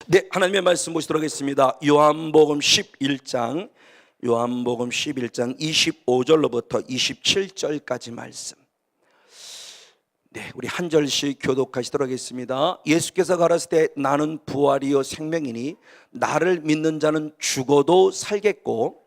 네, 하나님의 말씀 보시도록 하겠습니다. 요한복음 11장 25절로부터 27절까지 말씀. 네, 우리 한 절씩 교독하시도록 하겠습니다. 예수께서 가라사대 때 나는 부활이요 생명이니 나를 믿는 자는 죽어도 살겠고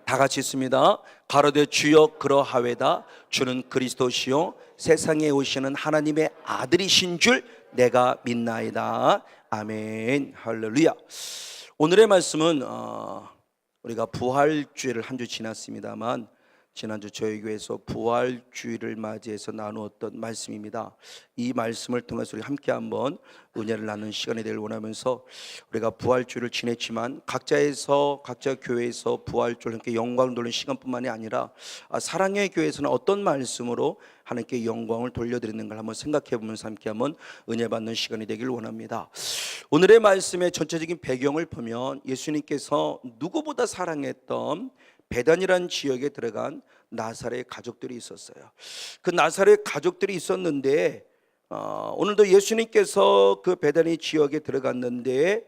다 같이 있습니다. 가로되 주여 그러하외다. 주는 그리스도시요 세상에 오시는 하나님의 아들이신 줄 내가 믿나이다. 아멘. 할렐루야. 오늘의 말씀은 우리가 부활주일을 한 주 지났습니다만 지난주 저희 교회에서 부활주일을 맞이해서 나누었던 말씀입니다. 이 말씀을 통해서 우리 함께 한번 은혜를 나누는 시간이 되길 원하면서 우리가 부활주일을 지냈지만 각자 교회에서 부활주일 함께 영광을 돌리는 시간뿐만이 아니라 사랑의 교회에서는 어떤 말씀으로 하나님께 영광을 돌려드리는가 한번 생각해 보면서 함께 한번 은혜 받는 시간이 되길 원합니다. 오늘의 말씀의 전체적인 배경을 보면 예수님께서 누구보다 사랑했던 베단이라는 지역에 들어간 나사렛 가족들이 있었어요. 그 나사렛 가족들이 있었는데 오늘도 예수님께서 그 베다니 지역에 들어갔는데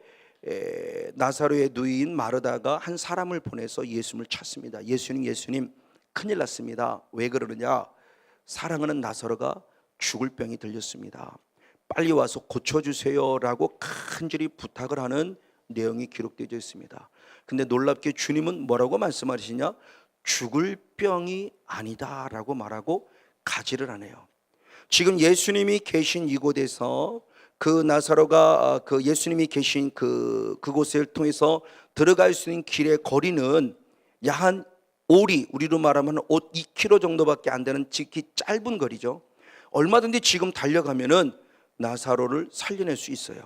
나사로의 누이인 마르다가 한 사람을 보내서 예수님을 찾습니다. 예수님 큰일 났습니다. 왜 그러느냐? 사랑하는 나사로가 죽을 병이 들렸습니다. 빨리 와서 고쳐주세요 라고 간절히 부탁을 하는 내용이 기록되어 있습니다. 근데 놀랍게 주님은 뭐라고 말씀하시냐? 죽을 병이 아니다 라고 말하고 가지를 않아요. 지금 예수님이 계신 이곳에서 그 나사로가 그 예수님이 계신 그곳을 통해서 들어갈 수 있는 길의 거리는 약 한 오리, 우리로 말하면 2km 정도밖에 안 되는 지극히 짧은 거리죠. 얼마든지 지금 달려가면은 나사로를 살려낼 수 있어요.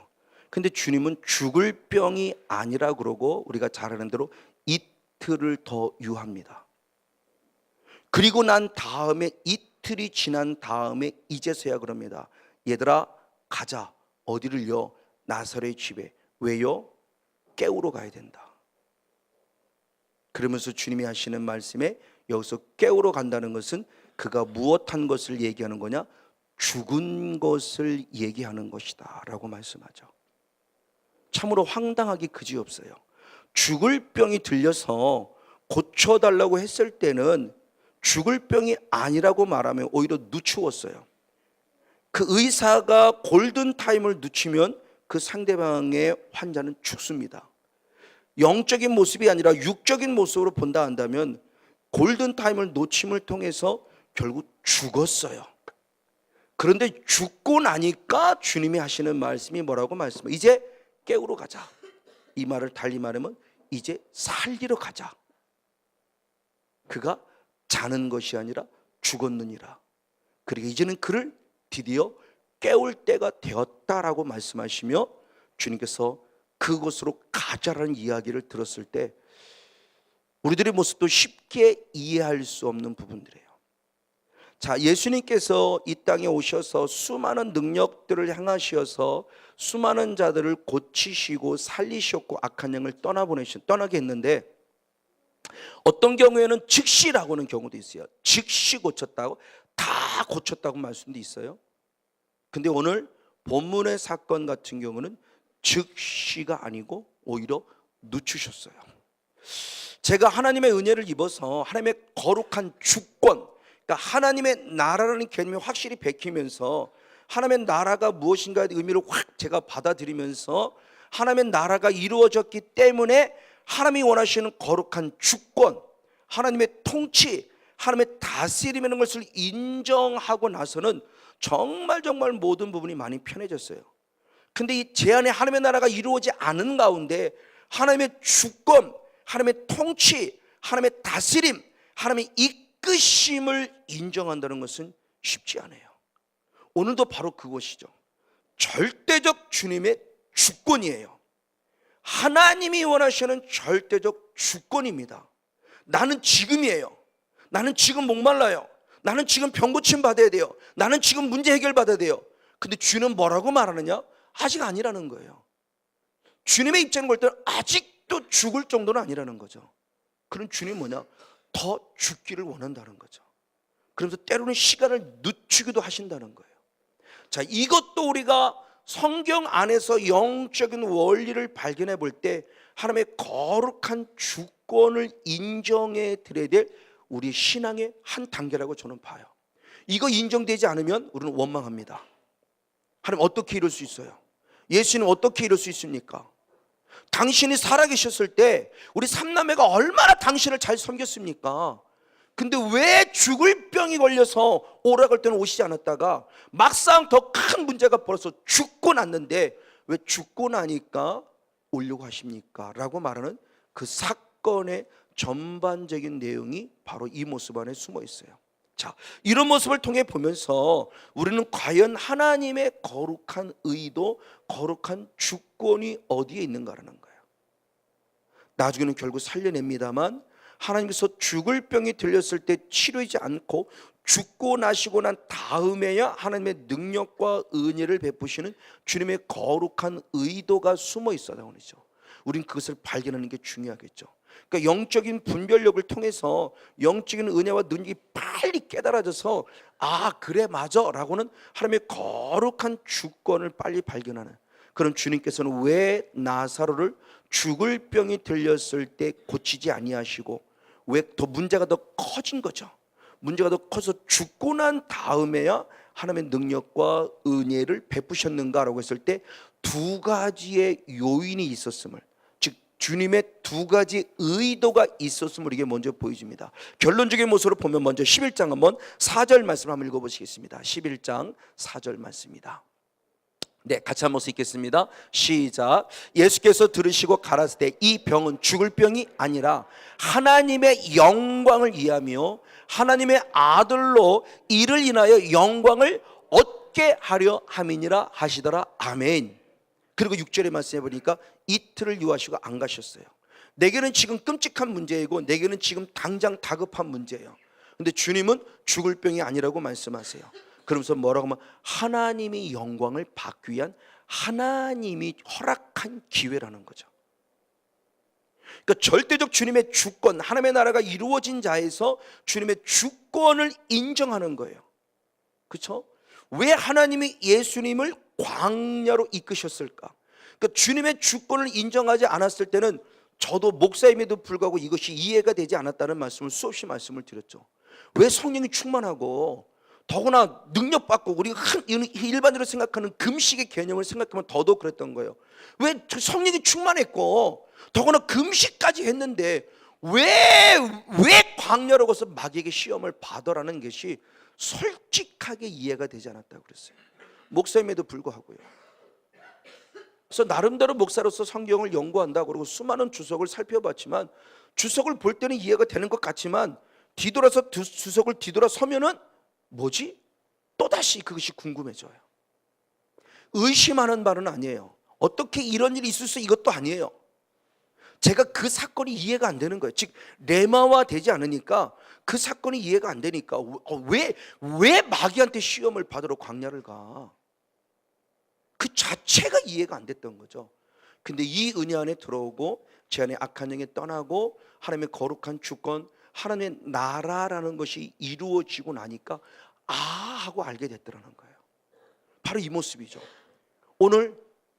근데 주님은 죽을 병이 아니라 그러고 우리가 잘 아는 대로 이틀을 더 유합니다. 그리고 난 다음에 이틀이 지난 다음에 이제서야 그럽니다. 얘들아 가자. 어디를요? 나사로의 집에. 왜요? 깨우러 가야 된다. 그러면서 주님이 하시는 말씀에 여기서 깨우러 간다는 것은 그가 무엇한 것을 얘기하는 거냐? 죽은 것을 얘기하는 것이다 라고 말씀하죠. 참으로 황당하기 그지없어요. 죽을 병이 들려서 고쳐달라고 했을 때는 죽을 병이 아니라고 말하면 오히려 늦추었어요. 그 의사가 골든타임을 늦추면 그 상대방의 환자는 죽습니다. 영적인 모습이 아니라 육적인 모습으로 본다 한다면 골든타임을 놓침을 통해서 결국 죽었어요. 그런데 죽고 나니까 주님이 하시는 말씀이 뭐라고 말씀해요? 이제 깨우러 가자. 이 말을 달리 말하면 이제 살리러 가자. 그가 자는 것이 아니라 죽었느니라. 그리고 이제는 그를 드디어 깨울 때가 되었다라고 말씀하시며 주님께서 그곳으로 가자라는 이야기를 들었을 때 우리들의 모습도 쉽게 이해할 수 없는 부분들이에요. 자, 예수님께서 이 땅에 오셔서 수많은 능력들을 행하셔서 수많은 자들을 고치시고 살리셨고 악한 영을 떠나게 했는데 어떤 경우에는 즉시라고 하는 경우도 있어요. 즉시 고쳤다고, 다 고쳤다고 말씀도 있어요. 근데 오늘 본문의 사건 같은 경우는 즉시가 아니고 오히려 늦추셨어요. 제가 하나님의 은혜를 입어서 하나님의 거룩한 주권, 그러니까 하나님의 나라라는 개념이 확실히 베끼면서 하나님의 나라가 무엇인가의 의미를 확 제가 받아들이면서 하나님의 나라가 이루어졌기 때문에 하나님이 원하시는 거룩한 주권, 하나님의 통치, 하나님의 다스림이라는 것을 인정하고 나서는 정말 모든 부분이 많이 편해졌어요. 근데 이 제 안에 하나님의 나라가 이루어지지 않은 가운데 하나님의 주권, 하나님의 통치, 하나님의 다스림, 하나님의 이끄심을 인정한다는 것은 쉽지 않아요. 오늘도 바로 그것이죠. 절대적 주님의 주권이에요. 하나님이 원하시는 절대적 주권입니다. 나는 지금이에요. 나는 지금 목말라요. 나는 지금 병 고침 받아야 돼요. 나는 지금 문제 해결 받아야 돼요. 근데 주는 뭐라고 말하느냐? 아직 아니라는 거예요. 주님의 입장을 볼 때는 아직도 죽을 정도는 아니라는 거죠. 그럼 주님 뭐냐? 더 죽기를 원한다는 거죠. 그러면서 때로는 시간을 늦추기도 하신다는 거예요. 자, 이것도 우리가 성경 안에서 영적인 원리를 발견해 볼 때 하나님의 거룩한 주권을 인정해 드려야 될 우리 신앙의 한 단계라고 저는 봐요. 이거 인정되지 않으면 우리는 원망합니다. 하나님 어떻게 이럴 수 있어요? 예수님 어떻게 이럴 수 있습니까? 당신이 살아계셨을 때 우리 삼남매가 얼마나 당신을 잘 섬겼습니까? 근데 왜 죽을 병이 걸려서 오라갈 때는 오시지 않았다가 막상 더 큰 문제가 벌어서 죽고 났는데 왜 죽고 나니까 오려고 하십니까? 라고 말하는 그 사건의 전반적인 내용이 바로 이 모습 안에 숨어 있어요. 자, 이런 모습을 통해 보면서 우리는 과연 하나님의 거룩한 의도, 거룩한 주권이 어디에 있는가라는 거예요. 나중에는 결국 살려냅니다만 하나님께서 죽을 병이 들렸을 때 치료하지 않고 죽고 나시고 난 다음에야 하나님의 능력과 은혜를 베푸시는 주님의 거룩한 의도가 숨어 있어야 하죠. 우린 그것을 발견하는 게 중요하겠죠. 그러니까 영적인 분별력을 통해서 영적인 은혜와 능력이 빨리 깨달아져서 아 그래 맞아 라고는 하나님의 거룩한 주권을 빨리 발견하는, 그럼 주님께서는 왜 나사로를 죽을 병이 들렸을 때 고치지 아니하시고 왜 더 문제가 더 커진 거죠. 문제가 더 커서 죽고 난 다음에야 하나님의 능력과 은혜를 베푸셨는가라고 했을 때 두 가지의 요인이 있었음을, 즉 주님의 두 가지 의도가 있었음을 이게 먼저 보여줍니다. 결론적인 모습으로 보면 먼저 11장 한번 4절 말씀을 한번 읽어보시겠습니다. 11장 4절 말씀입니다. 네, 같이 한번 읽겠습니다. 시작. 예수께서 들으시고 가라사대 이 병은 죽을 병이 아니라 하나님의 영광을 위하며 하나님의 아들로 이를 인하여 영광을 얻게 하려 함이니라 하시더라. 아멘. 그리고 6절에 말씀해 보니까 이틀을 유하시고 안 가셨어요. 내게는 지금 끔찍한 문제이고 내게는 지금 당장 다급한 문제예요. 근데 주님은 죽을 병이 아니라고 말씀하세요. 그러면서 뭐라고 하면 하나님이 영광을 받기 위한 하나님이 허락한 기회라는 거죠. 그러니까 절대적 주님의 주권, 하나님의 나라가 이루어진 자에서 주님의 주권을 인정하는 거예요. 그렇죠? 왜 하나님이 예수님을 광야로 이끄셨을까? 그러니까 주님의 주권을 인정하지 않았을 때는 저도 목사임에도 불구하고 이것이 이해가 되지 않았다는 말씀을 수없이 말씀을 드렸죠. 왜 성령이 충만하고 더구나 능력받고 우리가 일반적으로 생각하는 금식의 개념을 생각하면 더더욱 그랬던 거예요. 왜 성령이 충만했고 더구나 금식까지 했는데 왜 광야로 가서 마귀에게 시험을 받으라는 것이 솔직하게 이해가 되지 않았다고 그랬어요. 목사임에도 불구하고요. 그래서 나름대로 목사로서 성경을 연구한다 그러고 수많은 주석을 살펴봤지만 주석을 볼 때는 이해가 되는 것 같지만 뒤돌아서 주석을 뒤돌아서면은 뭐지? 또다시 그것이 궁금해져요. 의심하는 말은 아니에요. 어떻게 이런 일이 있을 수 이것도 아니에요. 제가 그 사건이 이해가 안 되는 거예요. 즉 레마화 되지 않으니까 그 사건이 이해가 안 되니까 왜 마귀한테 시험을 받으러 광야를 가? 그 자체가 이해가 안 됐던 거죠. 근데 이 은혜 안에 들어오고 제 안에 악한 영이 떠나고 하나님의 거룩한 주권, 하나님의 나라라는 것이 이루어지고 나니까 아 하고 알게 됐더라는 거예요. 바로 이 모습이죠. 오늘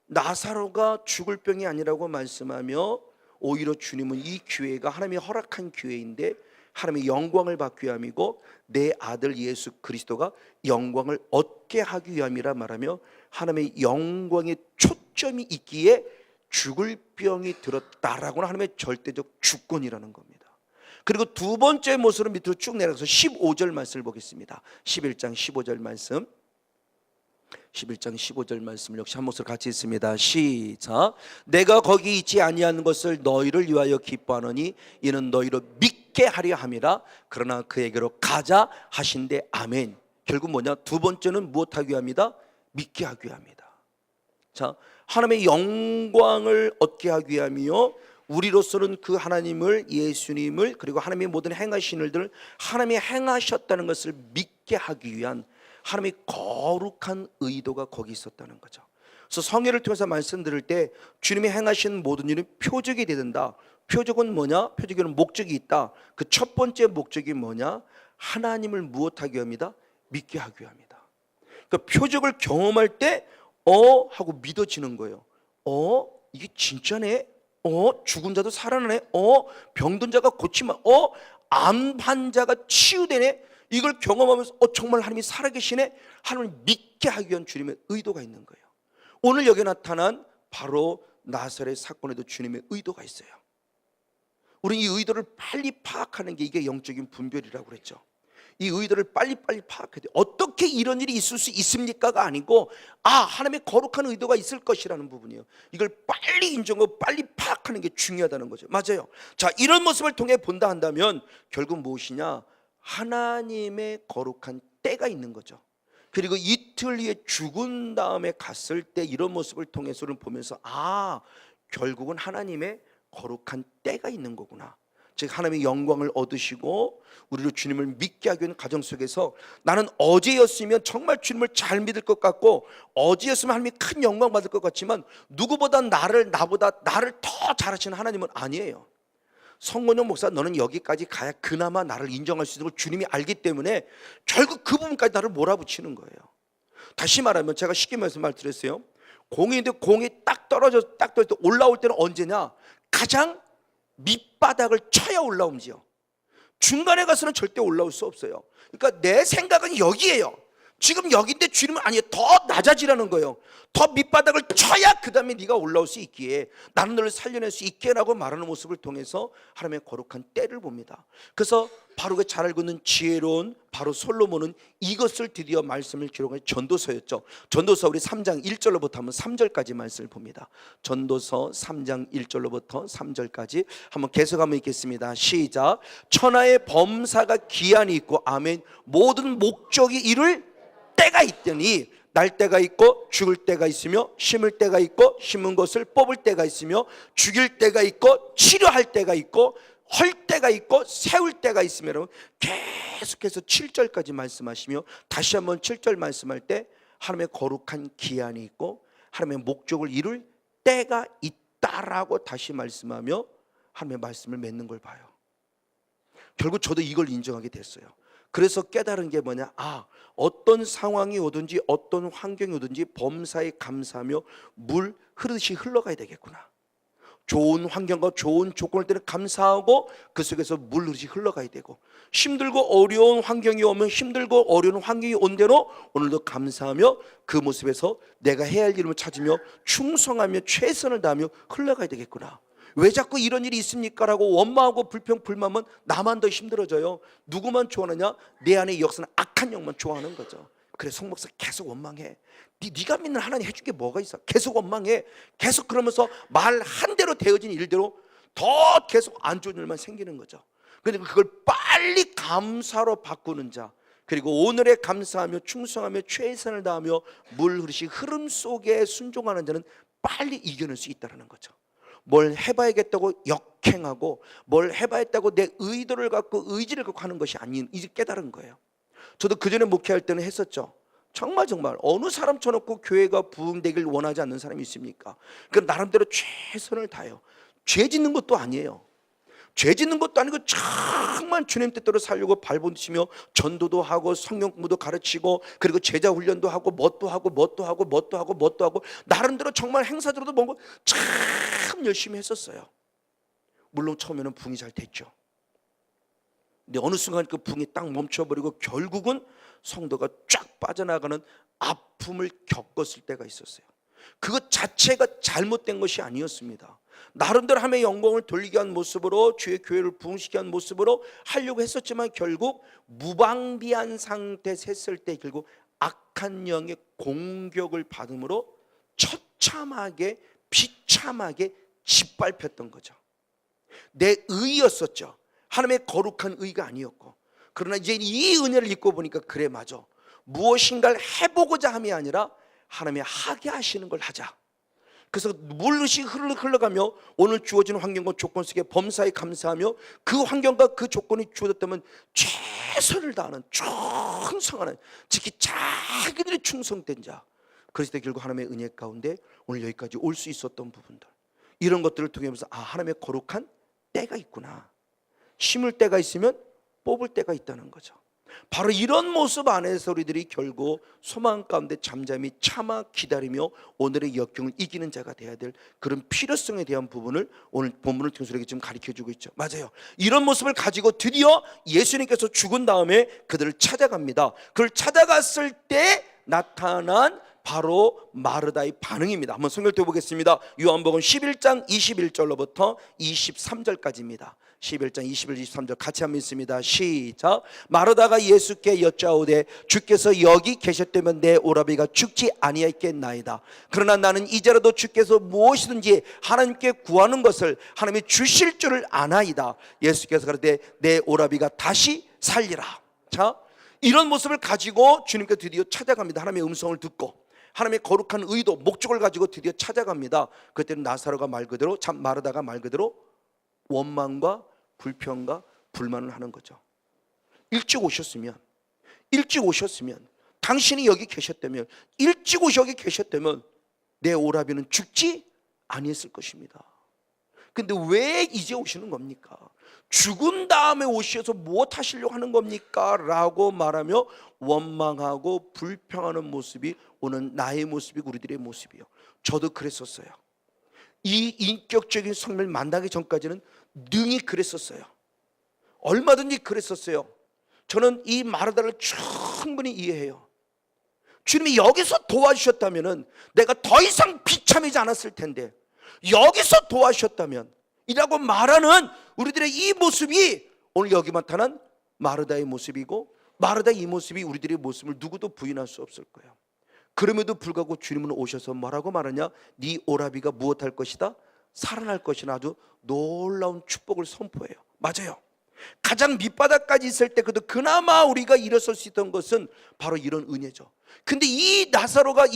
나사로가 죽을 병이 아니라고 말씀하며 오히려 주님은 이 기회가 하나님이 허락한 기회인데 하나님의 영광을 받기 위함이고 내 아들 예수 그리스도가 영광을 얻게 하기 위함이라 말하며 하나님의 영광의 초점이 있기에 죽을 병이 들었다라고는 하나님의 절대적 주권이라는 겁니다. 그리고 두 번째 모습을 밑으로 쭉 내려가서 15절 말씀을 보겠습니다. 11장 15절 말씀. 11장 15절 말씀을 역시 한 목소리 같이 읽습니다. 시작. 내가 거기 있지 아니한 것을 너희를 위하여 기뻐하노니 이는 너희로 믿게 하려 함이라. 그러나 그에게로 가자 하신대. 아멘. 결국 뭐냐? 두 번째는 무엇하기 위함이다? 믿게 하기 위함이다. 자, 하나님의 영광을 얻게 하기 위함이요 우리로서는 그 하나님을, 예수님을, 그리고 하나님의 모든 행하신 일들을 하나님이 행하셨다는 것을 믿게 하기 위한 하나님의 거룩한 의도가 거기 있었다는 거죠. 그래서 성회를 통해서 말씀드릴 때 주님이 행하신 모든 일은 표적이 된다. 표적은 뭐냐? 표적에는 목적이 있다. 그 첫 번째 목적이 뭐냐? 하나님을 무엇하게 합니다? 믿게 하게 합니다. 그러니까 표적을 경험할 때 하고 믿어지는 거예요. 이게 진짜네? 죽은 자도 살아나네? 병든 자가 고치면 암 환자가 치유되네? 이걸 경험하면서 정말 하나님이 살아계시네? 하나님을 믿게 하기 위한 주님의 의도가 있는 거예요. 오늘 여기 나타난 바로 나사렛 사건에도 주님의 의도가 있어요. 우리는 이 의도를 빨리 파악하는 게 이게 영적인 분별이라고 그랬죠. 이 의도를 빨리빨리 파악해야 돼요. 어떻게 이런 일이 있을 수 있습니까가 아니고 하나님의 거룩한 의도가 있을 것이라는 부분이에요. 이걸 빨리 인정하고 빨리 파악하는 게 중요하다는 거죠. 맞아요. 자, 이런 모습을 통해 본다 한다면 결국 무엇이냐? 하나님의 거룩한 때가 있는 거죠. 그리고 이틀 후에 죽은 다음에 갔을 때 이런 모습을 통해서는 보면서 결국은 하나님의 거룩한 때가 있는 거구나. 즉 하나님의 영광을 얻으시고 우리로 주님을 믿게 하기 위한 과정 속에서 나는 어제였으면 정말 주님을 잘 믿을 것 같고 어제였으면 하나님이 큰 영광 받을 것 같지만 누구보다 나보다 나를 더 잘하시는 하나님은 아니에요. 성건영 목사, 너는 여기까지 가야 그나마 나를 인정할 수 있는 걸 주님이 알기 때문에 결국 그 부분까지 나를 몰아붙이는 거예요. 다시 말하면 제가 쉽게 말씀드렸어요. 공인데 공이 딱 떨어져 올라올 때는 언제냐? 가장 밑바닥을 쳐야 올라오지요. 중간에 가서는 절대 올라올 수 없어요. 그러니까 내 생각은 여기에요. 지금 여기인데 주님은 아니에요. 더 낮아지라는 거예요. 더 밑바닥을 쳐야 그 다음에 네가 올라올 수 있기에, 나는 너를 살려낼 수 있게 라고 말하는 모습을 통해서 하나님의 거룩한 때를 봅니다. 그래서 바로 그 잘 알고 있는 지혜로운 바로 솔로몬은 이것을 드디어 말씀을 기록한 전도서였죠. 전도서 우리 3장 1절로부터 한번 3절까지 말씀을 봅니다. 전도서 3장 1절로부터 3절까지 한번 계속 한번 읽겠습니다. 시작. 천하의 범사가 기한이 있고 아멘. 모든 목적이 이룰 때가 있더니 날 때가 있고 죽을 때가 있으며 심을 때가 있고 심은 것을 뽑을 때가 있으며 죽일 때가 있고 치료할 때가 있고 헐 때가 있고 세울 때가 있으며, 여러분 계속해서 7절까지 말씀하시며 다시 한번 7절 말씀할 때 하나님의 거룩한 기한이 있고 하나님의 목적을 이룰 때가 있다라고 다시 말씀하며 하나님의 말씀을 맺는 걸 봐요. 결국 저도 이걸 인정하게 됐어요. 그래서 깨달은 게 뭐냐? 어떤 상황이 오든지 어떤 환경이 오든지 범사에 감사하며 물 흐르듯이 흘러가야 되겠구나. 좋은 환경과 좋은 조건일 때는 감사하고 그 속에서 물 흐르듯이 흘러가야 되고, 힘들고 어려운 환경이 오면 힘들고 어려운 환경이 온 대로 오늘도 감사하며 그 모습에서 내가 해야 할 일을 찾으며 충성하며 최선을 다하며 흘러가야 되겠구나. 왜 자꾸 이런 일이 있습니까? 라고 원망하고 불평불만하면 나만 더 힘들어져요. 누구만 좋아하느냐? 내 안에 역사는 악한 영만 좋아하는 거죠. 그래, 송 목사 계속 원망해. 네가 믿는 하나님 해줄 게 뭐가 있어? 계속 원망해. 계속 그러면서 말 한 대로 되어진 일대로 더 계속 안 좋은 일만 생기는 거죠. 그런데 그걸 빨리 감사로 바꾸는 자, 그리고 오늘에 감사하며 충성하며 최선을 다하며 물 흐르시 흐름 속에 순종하는 자는 빨리 이겨낼 수 있다는 거죠. 뭘 해봐야겠다고 역행하고 뭘 해봐야겠다고 내 의도를 갖고 의지를 갖고 하는 것이 아닌, 이제 깨달은 거예요. 저도 그전에 목회할 때는 했었죠. 정말 어느 사람 쳐놓고 교회가 부흥되길 원하지 않는 사람이 있습니까? 그 나름대로 최선을 다해요. 죄 짓는 것도 아니에요. 죄 짓는 것도 아니고 정말 주님 뜻대로 살려고 발버둥치며 전도도 하고 성경 공부도 가르치고 그리고 제자 훈련도 하고 뭣도 하고 나름대로 정말 행사적으로도 뭔가 참 열심히 했었어요. 물론 처음에는 부흥이 잘 됐죠. 근데 어느 순간 그 부흥이 딱 멈춰버리고 결국은 성도가 쫙 빠져나가는 아픔을 겪었을 때가 있었어요. 그것 자체가 잘못된 것이 아니었습니다. 나름대로 하나님의 영광을 돌리게 한 모습으로 주의 교회를 부흥시키게 한 모습으로 하려고 했었지만 결국 무방비한 상태에서 했을 때 결국 악한 영의 공격을 받음으로 처참하게 비참하게 짓밟혔던 거죠. 내 의였었죠. 하나님의 거룩한 의가 아니었고. 그러나 이제 이 은혜를 입고 보니까 그래, 맞아. 무엇인가를 해보고자 함이 아니라 하나님의 하게 하시는 걸 하자. 그래서 물릇이 흘러가며 오늘 주어진 환경과 조건 속에 범사에 감사하며 그 환경과 그 조건이 주어졌다면 최선을 다하는 충성하는, 특히 자기들이 충성된 자. 그래서 결국 하나님의 은혜 가운데 오늘 여기까지 올 수 있었던 부분들, 이런 것들을 통해서 하나님의 거룩한 때가 있구나. 심을 때가 있으면 뽑을 때가 있다는 거죠. 바로 이런 모습 안에서 우리들이 결국 소망 가운데 잠잠히 참아 기다리며 오늘의 역경을 이기는 자가 되어야 될 그런 필요성에 대한 부분을 오늘 본문을 통해서 우리에게 지금 가르쳐주고 있죠. 맞아요. 이런 모습을 가지고 드디어 예수님께서 죽은 다음에 그들을 찾아갑니다. 그를 찾아갔을 때 나타난 바로 마르다의 반응입니다. 한번 성경을 보겠습니다. 요한복음 11장 21절로부터 23절까지입니다. 11장 21, 23절 같이 한번 읽습니다. 시작. 마르다가 예수께 여짜오되 주께서 여기 계셨다면 내 오라비가 죽지 아니하였겠나이다. 그러나 나는 이제라도 주께서 무엇이든지 하나님께 구하는 것을 하나님이 주실 줄을 아나이다. 예수께서 그러되 내 오라비가 다시 살리라. 자, 이런 모습을 가지고 주님께 드디어 찾아갑니다. 하나님의 음성을 듣고 하나님의 거룩한 의도, 목적을 가지고 드디어 찾아갑니다. 그때는 나사로가 말 그대로, 참 마르다가 말 그대로 원망과 불평과 불만을 하는 거죠. 일찍 오셨으면 당신이 여기 계셨다면, 일찍 오셔 여기 계셨다면 내 오라비는 죽지 아니했을 것입니다. 근데 왜 이제 오시는 겁니까? 죽은 다음에 오셔서 무엇 하시려고 하는 겁니까? 라고 말하며 원망하고 불평하는 모습이 오늘 나의 모습이고 우리들의 모습이에요. 저도 그랬었어요. 이 인격적인 성령을 만나기 전까지는 능히 그랬었어요. 얼마든지 그랬었어요. 저는 이 마르다를 충분히 이해해요. 주님이 여기서 도와주셨다면 내가 더 이상 비참하지 않았을 텐데, 여기서 도와주셨다면 이라고 말하는 우리들의 이 모습이 오늘 여기 나타난 마르다의 모습이고, 마르다의 이 모습이 우리들의 모습을 누구도 부인할 수 없을 거예요. 그럼에도 불구하고 주님은 오셔서 뭐라고 말하냐? 네 오라비가 무엇할 것이다? 살아날 것이나 아주 놀라운 축복을 선포해요. 맞아요. 가장 밑바닥까지 있을 때 그래도 그나마 우리가 일어설 수 있던 것은 바로 이런 은혜죠. 근데 이 나사로가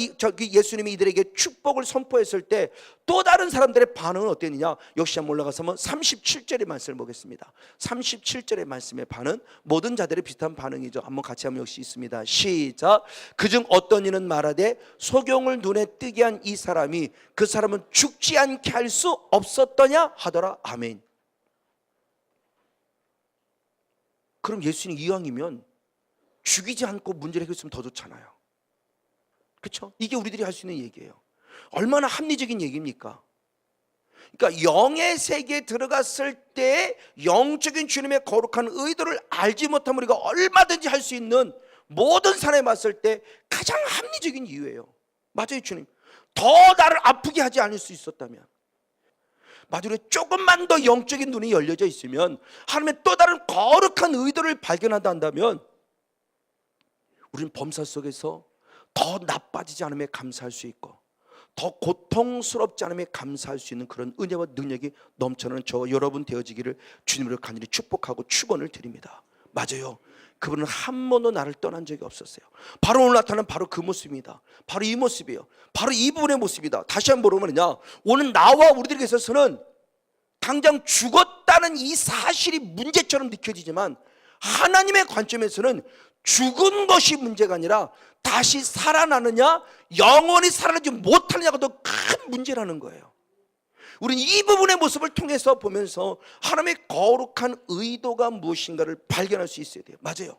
예수님이 이들에게 축복을 선포했을 때 또 다른 사람들의 반응은 어땠느냐? 역시 한번 올라가서 한번 37절의 말씀을 보겠습니다. 37절의 말씀의 반응, 모든 자들의 비슷한 반응이죠. 한번 같이 하면 역시 있습니다. 시작. 그중 어떤 이는 말하되 소경을 눈에 뜨게 한 이 사람이 그 사람은 죽지 않게 할 수 없었더냐 하더라. 아멘. 그럼 예수님 이왕이면 죽이지 않고 문제를 해결했으면 더 좋잖아요. 그렇죠? 이게 우리들이 할 수 있는 얘기예요. 얼마나 합리적인 얘기입니까? 그러니까 영의 세계에 들어갔을 때 영적인 주님의 거룩한 의도를 알지 못하면 우리가 얼마든지 할 수 있는 모든 산에 맞설 때 가장 합리적인 이유예요. 맞아요, 주님. 더 나를 아프게 하지 않을 수 있었다면, 맞아요, 조금만 더 영적인 눈이 열려져 있으면, 하나님의 또 다른 거룩한 의도를 발견한다 한다면 우리는 범사 속에서 더 나빠지지 않음에 감사할 수 있고 더 고통스럽지 않음에 감사할 수 있는 그런 은혜와 능력이 넘쳐나는 저 여러분 되어지기를 주님으로 간절히 축복하고 축원을 드립니다. 맞아요. 그분은 한 번도 나를 떠난 적이 없었어요. 바로 오늘 나타난 바로 그 모습입니다. 바로 이 모습이에요. 바로 이 부분의 모습이다. 다시 한번 보면요, 오늘 나와 우리들에게 있어서는 당장 죽었다는 이 사실이 문제처럼 느껴지지만 하나님의 관점에서는 죽은 것이 문제가 아니라 다시 살아나느냐 영원히 살아나지 못하느냐가 더 큰 문제라는 거예요. 우리는 이 부분의 모습을 통해서 보면서 하나님의 거룩한 의도가 무엇인가를 발견할 수 있어야 돼요. 맞아요.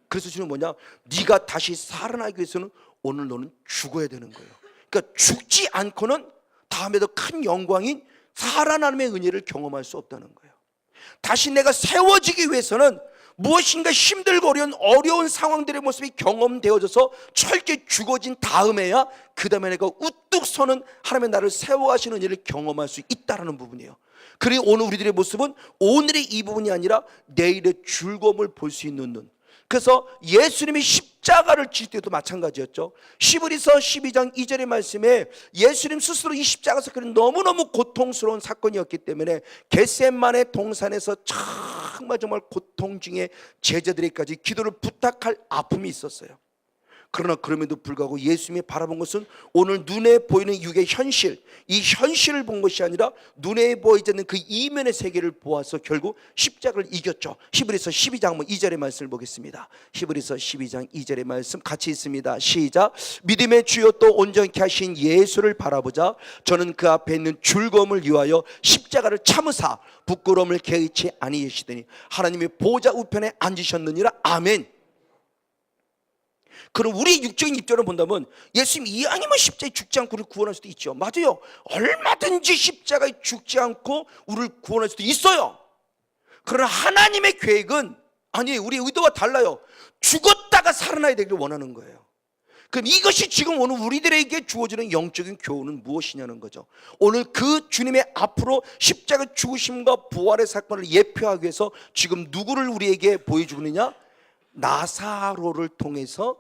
그래서 주는 뭐냐? 네가 다시 살아나기 위해서는 오늘 너는 죽어야 되는 거예요. 그러니까 죽지 않고는 다음에도 큰 영광인 살아남의 은혜를 경험할 수 없다는 거예요. 다시 내가 세워지기 위해서는 무엇인가 힘들고 어려운 상황들의 모습이 경험되어져서 철저히 죽어진 다음에야 그 다음에 내가 우뚝 서는 하나님의 나를 세워가시는 은혜를 경험할 수 있다는 부분이에요. 그리고 오늘 우리들의 모습은 오늘의 이 부분이 아니라 내일의 즐거움을 볼 수 있는 눈. 그래서 예수님이 십자가를 질 때도 마찬가지였죠. 히브리서 12장 2절의 말씀에 예수님 스스로 이 십자가 사건이 너무너무 고통스러운 사건이었기 때문에 겟세마네 동산에서 정말 고통 중에 제자들에게까지 기도를 부탁할 아픔이 있었어요. 그러나 그럼에도 불구하고 예수님이 바라본 것은 오늘 눈에 보이는 육의 현실, 이 현실을 본 것이 아니라 눈에 보이지 않는 그 이면의 세계를 보아서 결국 십자가를 이겼죠. 히브리서 12장 2절의 말씀을 보겠습니다. 히브리서 12장 2절의 말씀 같이 있습니다. 시작. 믿음의 주요 또 온전케 하신 예수를 바라보자. 저는 그 앞에 있는 즐거움을 위하여 십자가를 참으사 부끄러움을 개의치 아니하시더니 하나님의 보좌 우편에 앉으셨느니라. 아멘. 그럼 우리 육적인 입장으로 본다면 예수님 이왕이면 십자가에 죽지 않고 우리를 구원할 수도 있죠. 맞아요. 얼마든지 십자가에 죽지 않고 우리를 구원할 수도 있어요. 그러나 하나님의 계획은 아니에요. 우리의 의도와 달라요. 죽었다가 살아나야 되기를 원하는 거예요. 그럼 이것이 지금 오늘 우리들에게 주어지는 영적인 교훈은 무엇이냐는 거죠. 오늘 그 주님의 앞으로 십자가 죽으심과 부활의 사건을 예표하기 위해서 지금 누구를 우리에게 보여주고 있느냐? 나사로를 통해서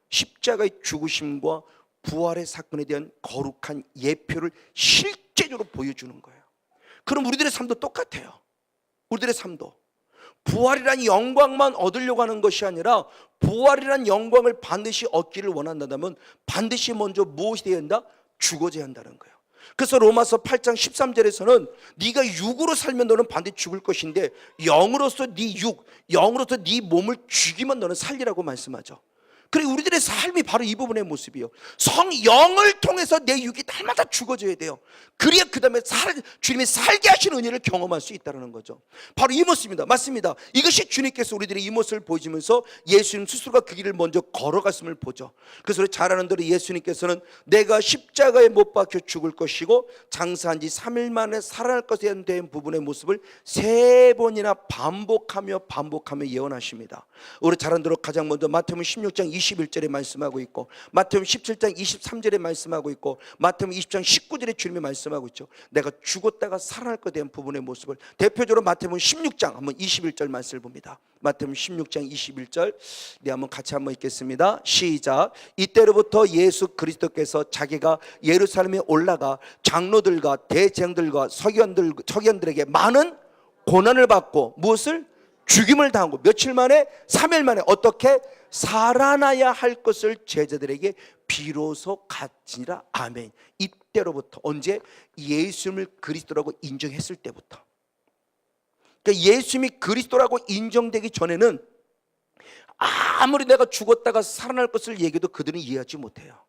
십자가의 죽으심과 부활의 사건에 대한 거룩한 예표를 실제적으로 보여주는 거예요. 그럼 우리들의 삶도 똑같아요. 우리들의 삶도 부활이란 영광만 얻으려고 하는 것이 아니라 부활이란 영광을 반드시 얻기를 원한다면 반드시 먼저 무엇이 되어야 한다? 죽어져야 한다는 거예요. 그래서 로마서 8장 13절에서는 네가 육으로 살면 너는 반드시 죽을 것인데 영으로서 네 육, 영으로서 네 몸을 죽이면 너는 살리라고 말씀하죠. 그리고 우리들의 삶이 바로 이 부분의 모습이에요. 성령을 통해서 내 육이 날마다 죽어져야 돼요. 그래야 그 다음에 주님이 살게 하시는 은혜를 경험할 수 있다는 거죠. 바로 이 모습입니다. 맞습니다. 이것이 주님께서 우리들의 이 모습을 보여주면서 예수님 스스로가 그 길을 먼저 걸어갔음을 보죠. 그래서 우리 잘 아는 대로 예수님께서는 내가 십자가에 못 박혀 죽을 것이고 장사한 지 3일 만에 살아날 것에 대한 부분의 모습을 3번이나 반복하며 예언하십니다. 우리 잘 아는 대로 가장 먼저 마태복음 16장 21절에 말씀하고 있고 마태복음 17장 23절에 말씀하고 있고 마태복음 20장 19절에 주님이 말씀하고 있죠. 내가 죽었다가 살아날 것에 대한 부분의 모습을 대표적으로 마태복음 16장 한번 21절 말씀을 봅니다. 마태복음 16장 21절 네, 한번 같이 한번 읽겠습니다. 시작. 이때로부터 예수 그리스도께서 자기가 예루살렘에 올라가 장로들과 대제사장들과 서기관들에게 많은 고난을 받고 무엇을? 죽임을 당하고 며칠 만에 3일 만에 어떻게? 살아나야 할 것을 제자들에게 비로소 가지니라. 아멘. 이때로부터 언제? 예수님을 그리스도라고 인정했을 때부터. 그러니까 예수님이 그리스도라고 인정되기 전에는 아무리 내가 죽었다가 살아날 것을 얘기해도 그들은 이해하지 못해요.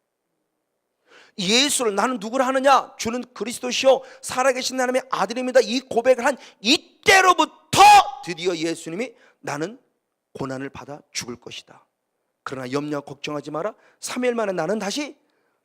예수를 나는 누구를 하느냐? 주는 그리스도시요 살아계신 하나님의 아들입니다. 이 고백을 한 이때로부터 드디어 예수님이 나는 고난을 받아 죽을 것이다. 그러나 염려 걱정하지 마라. 3일 만에 나는 다시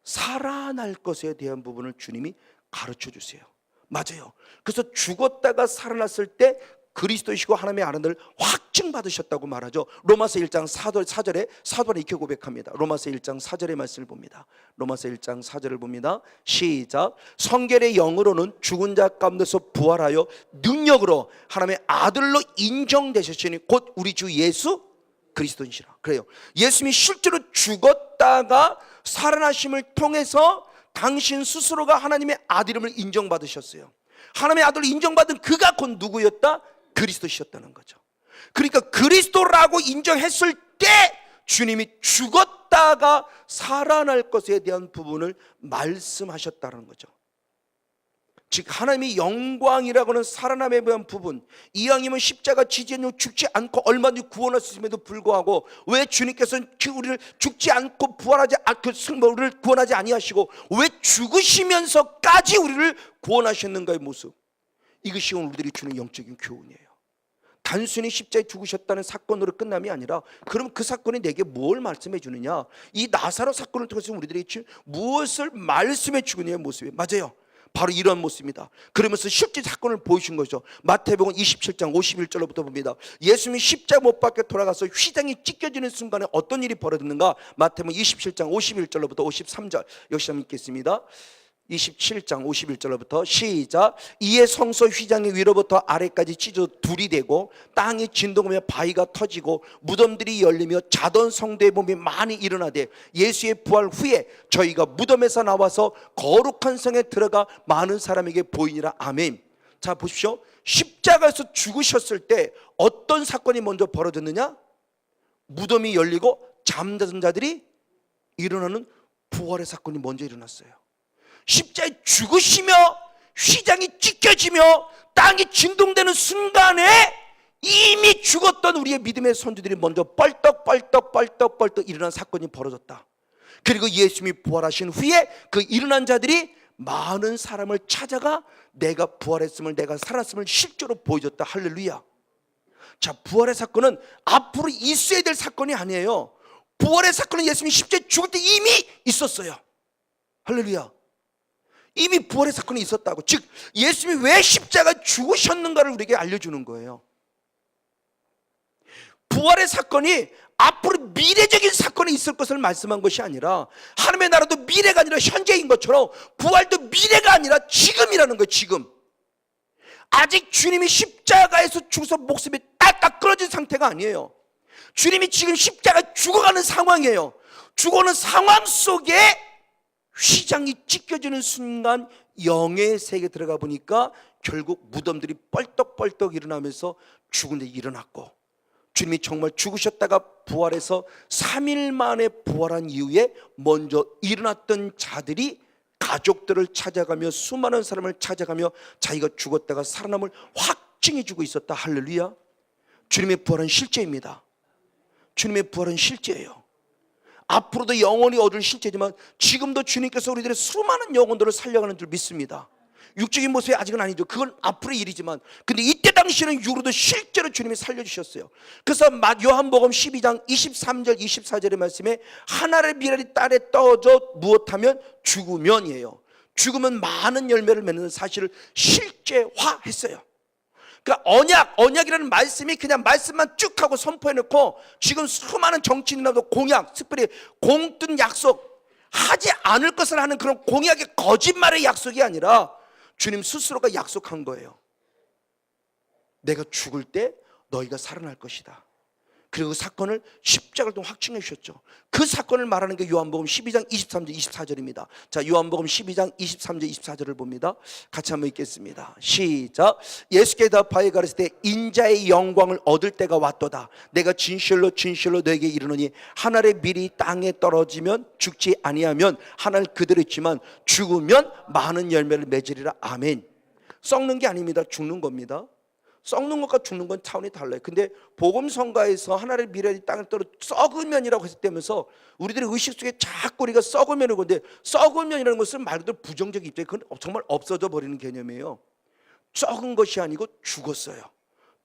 살아날 것에 대한 부분을 주님이 가르쳐 주세요. 맞아요. 그래서 죽었다가 살아났을 때 그리스도이시고 하나님의 아들을 확증받으셨다고 말하죠. 로마서 1장 4절에 사도는 이렇게 고백합니다. 로마서 1장 4절의 말씀을 봅니다. 로마서 1장 4절을 봅니다. 시작. 성결의 영으로는 죽은 자 가운데서 부활하여 능력으로 하나님의 아들로 인정되셨으니 곧 우리 주 예수 그리스도이시라. 그래요. 예수님이 실제로 죽었다가 살아나심을 통해서 당신 스스로가 하나님의 아들임을 인정받으셨어요. 하나님의 아들로 인정받은 그가 곧 누구였다? 그리스도셨다는 거죠. 그러니까 그리스도라고 인정했을 때 주님이 죽었다가 살아날 것에 대한 부분을 말씀하셨다는 거죠. 즉 하나님의 영광이라고 하는 살아남에 대한 부분, 이왕이면 십자가 지지는 죽지 않고 얼마든지 구원할 수 있음에도 불구하고 왜 주님께서는 우리를 죽지 않고 부활하지 않고 우리를 구원하지 아니하시고 왜 죽으시면서까지 우리를 구원하셨는가의 모습, 이것이 오늘 우리들이 주는 영적인 교훈이에요. 단순히 십자가에 죽으셨다는 사건으로 끝남이 아니라 그럼 그 사건이 내게 뭘 말씀해 주느냐, 이 나사로 사건을 통해서 우리들이 무엇을 말씀해 주느냐의 모습이에요. 맞아요. 바로 이런 모습입니다. 그러면서 실제 사건을 보여준 거죠. 마태복음 27장 51절로부터 봅니다. 예수님이 십자가 못 박혀 돌아가서 휘장이 찢겨지는 순간에 어떤 일이 벌어졌는가? 마태복음 27장 51절로부터 53절 역시 한번 읽겠습니다. 27장 51절로부터 시작. 이에 성소 휘장이 위로부터 아래까지 찢어 둘이 되고 땅이 진동하며 바위가 터지고 무덤들이 열리며 자던 성도의 몸이 많이 일어나되 예수의 부활 후에 저희가 무덤에서 나와서 거룩한 성에 들어가 많은 사람에게 보이니라. 아멘. 자 보십시오. 십자가에서 죽으셨을 때 어떤 사건이 먼저 벌어졌느냐? 무덤이 열리고 잠자던 자들이 일어나는 부활의 사건이 먼저 일어났어요. 십자가에 죽으시며 휘장이 찢겨지며 땅이 진동되는 순간에 이미 죽었던 우리의 믿음의 선조들이 먼저 뻘떡 일어난 사건이 벌어졌다. 그리고 예수님이 부활하신 후에 그 일어난 자들이 많은 사람을 찾아가 내가 부활했음을, 내가 살았음을 실제로 보여줬다. 할렐루야. 자, 부활의 사건은 앞으로 있어야 될 사건이 아니에요. 부활의 사건은 예수님이 십자가에 죽을 때 이미 있었어요. 할렐루야. 이미 부활의 사건이 있었다고. 즉 예수님이 왜 십자가에 죽으셨는가를 우리에게 알려주는 거예요. 부활의 사건이 앞으로 미래적인 사건이 있을 것을 말씀한 것이 아니라, 하나님의 나라도 미래가 아니라 현재인 것처럼 부활도 미래가 아니라 지금이라는 거예요. 지금 아직 주님이 십자가에서 죽어서 목숨이 딱딱 끊어진 상태가 아니에요. 주님이 지금 십자가에 죽어가는 상황이에요. 죽어가는 상황 속에 휘장이 찢겨지는 순간 영의 세계에 들어가 보니까 결국 무덤들이 뻘떡뻘떡 일어나면서 죽은 데 일어났고, 주님이 정말 죽으셨다가 부활해서 3일 만에 부활한 이후에 먼저 일어났던 자들이 가족들을 찾아가며 수많은 사람을 찾아가며 자기가 죽었다가 살아남을 확증해 주고 있었다. 할렐루야. 주님의 부활은 실제입니다. 주님의 부활은 실제예요. 앞으로도 영원히 얻을 실제지만 지금도 주님께서 우리들의 수많은 영혼들을 살려가는 줄 믿습니다. 육적인 모습이 아직은 아니죠. 그건 앞으로의 일이지만, 근데 이때 당시에는 육으로도 실제로 주님이 살려주셨어요. 그래서 요한복음 12장 23절 24절의 말씀에 하나의 미랄이 땅에 떨어져 무엇하면 죽으면이에요. 죽으면 많은 열매를 맺는 사실을 실제화했어요. 그러니까 언약이라는 말씀이 그냥 말씀만 쭉 하고 선포해놓고, 지금 수많은 정치인이라도 공약, 특별히 공뜬 약속, 하지 않을 것을 하는 그런 공약의 거짓말의 약속이 아니라 주님 스스로가 약속한 거예요. 내가 죽을 때 너희가 살아날 것이다. 그리고 그 사건을 십자가를 통해 확증해 주셨죠. 그 사건을 말하는 게 요한복음 12장 23절 24절입니다. 자, 요한복음 12장 23절 24절을 봅니다. 같이 한번 읽겠습니다. 시작. 예수께 대답하여 가르치되 인자의 영광을 얻을 때가 왔도다. 내가 진실로 진실로 너에게 이르노니 하늘의 밀이 땅에 떨어지면 죽지 아니하면 하늘 그대로 있지만 죽으면 많은 열매를 맺으리라. 아멘. 썩는 게 아닙니다. 죽는 겁니다. 썩는 것과 죽는 건 차원이 달라요. 근데 복음성가에서 하나의 미랄이 땅에 떨어 썩은 면이라고 했을 때면서 우리들의 의식 속에 자꾸 우리가 썩은 면을 건데, 썩은 면이라는 것은 말 그대로 부정적 입장이, 그건 정말 없어져 버리는 개념이에요. 썩은 것이 아니고 죽었어요.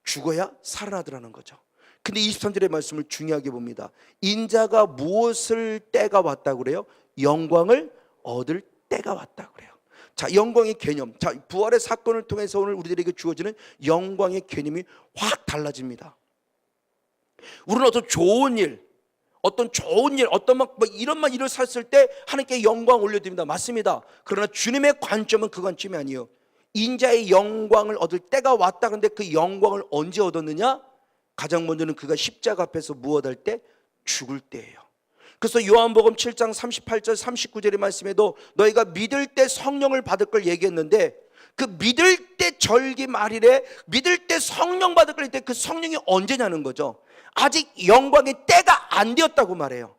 죽어야 살아나더라는 거죠. 근데 23절의 말씀을 중요하게 봅니다. 인자가 무엇을 때가 왔다고 그래요? 영광을 얻을 때가 왔다고 그래요. 자, 영광의 개념. 자, 부활의 사건을 통해서 오늘 우리들에게 주어지는 영광의 개념이 확 달라집니다. 우리는 어떤 좋은 일, 어떤 이런 일을 샀을 때 하나님께 영광 올려드립니다. 맞습니다. 그러나 주님의 관점은 그 관점이 아니에요. 인자의 영광을 얻을 때가 왔다. 그런데 그 영광을 언제 얻었느냐? 가장 먼저는 그가 십자가 앞에서 무엇할 때? 죽을 때예요. 그래서 요한복음 7장 38절 39절의 말씀에도 너희가 믿을 때 성령을 받을 걸 얘기했는데, 그 믿을 때 절기 말일에 믿을 때 성령 받을 걸 때 그 성령이 언제냐는 거죠. 아직 영광의 때가 안 되었다고 말해요.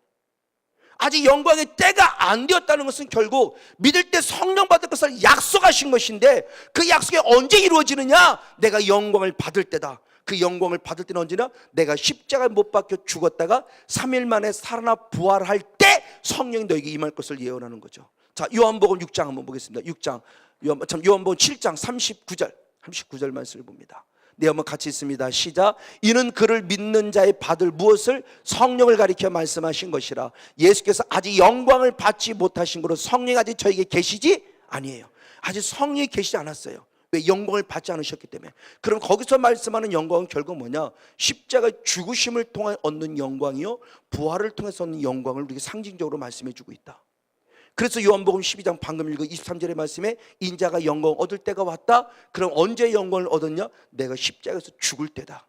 아직 영광의 때가 안 되었다는 것은 결국 믿을 때 성령 받을 것을 약속하신 것인데, 그 약속이 언제 이루어지느냐? 내가 영광을 받을 때다. 그 영광을 받을 때는 언제나 내가 십자가에 못 박혀 죽었다가 3일 만에 살아나 부활할 때 성령이 너에게 임할 것을 예언하는 거죠. 자, 요한복음 6장 한번 보겠습니다. 6장 요한복음 7장 39절 말씀을 봅니다. 네, 한번 같이 있습니다. 시작. 이는 그를 믿는 자의 받을 무엇을? 성령을 가리켜 말씀하신 것이라. 예수께서 아직 영광을 받지 못하신 거로 성령이 아직 저에게 계시지 아니에요. 아직 성령이 계시지 않았어요. 왜? 영광을 받지 않으셨기 때문에. 그럼 거기서 말씀하는 영광은 결국 뭐냐? 십자가 죽으심을 통해 얻는 영광이요, 부활을 통해서 얻는 영광을 우리에게 상징적으로 말씀해 주고 있다. 그래서 요한복음 12장 방금 읽은 23절의 말씀에 인자가 영광 얻을 때가 왔다. 그럼 언제 영광을 얻었냐? 내가 십자가에서 죽을 때다.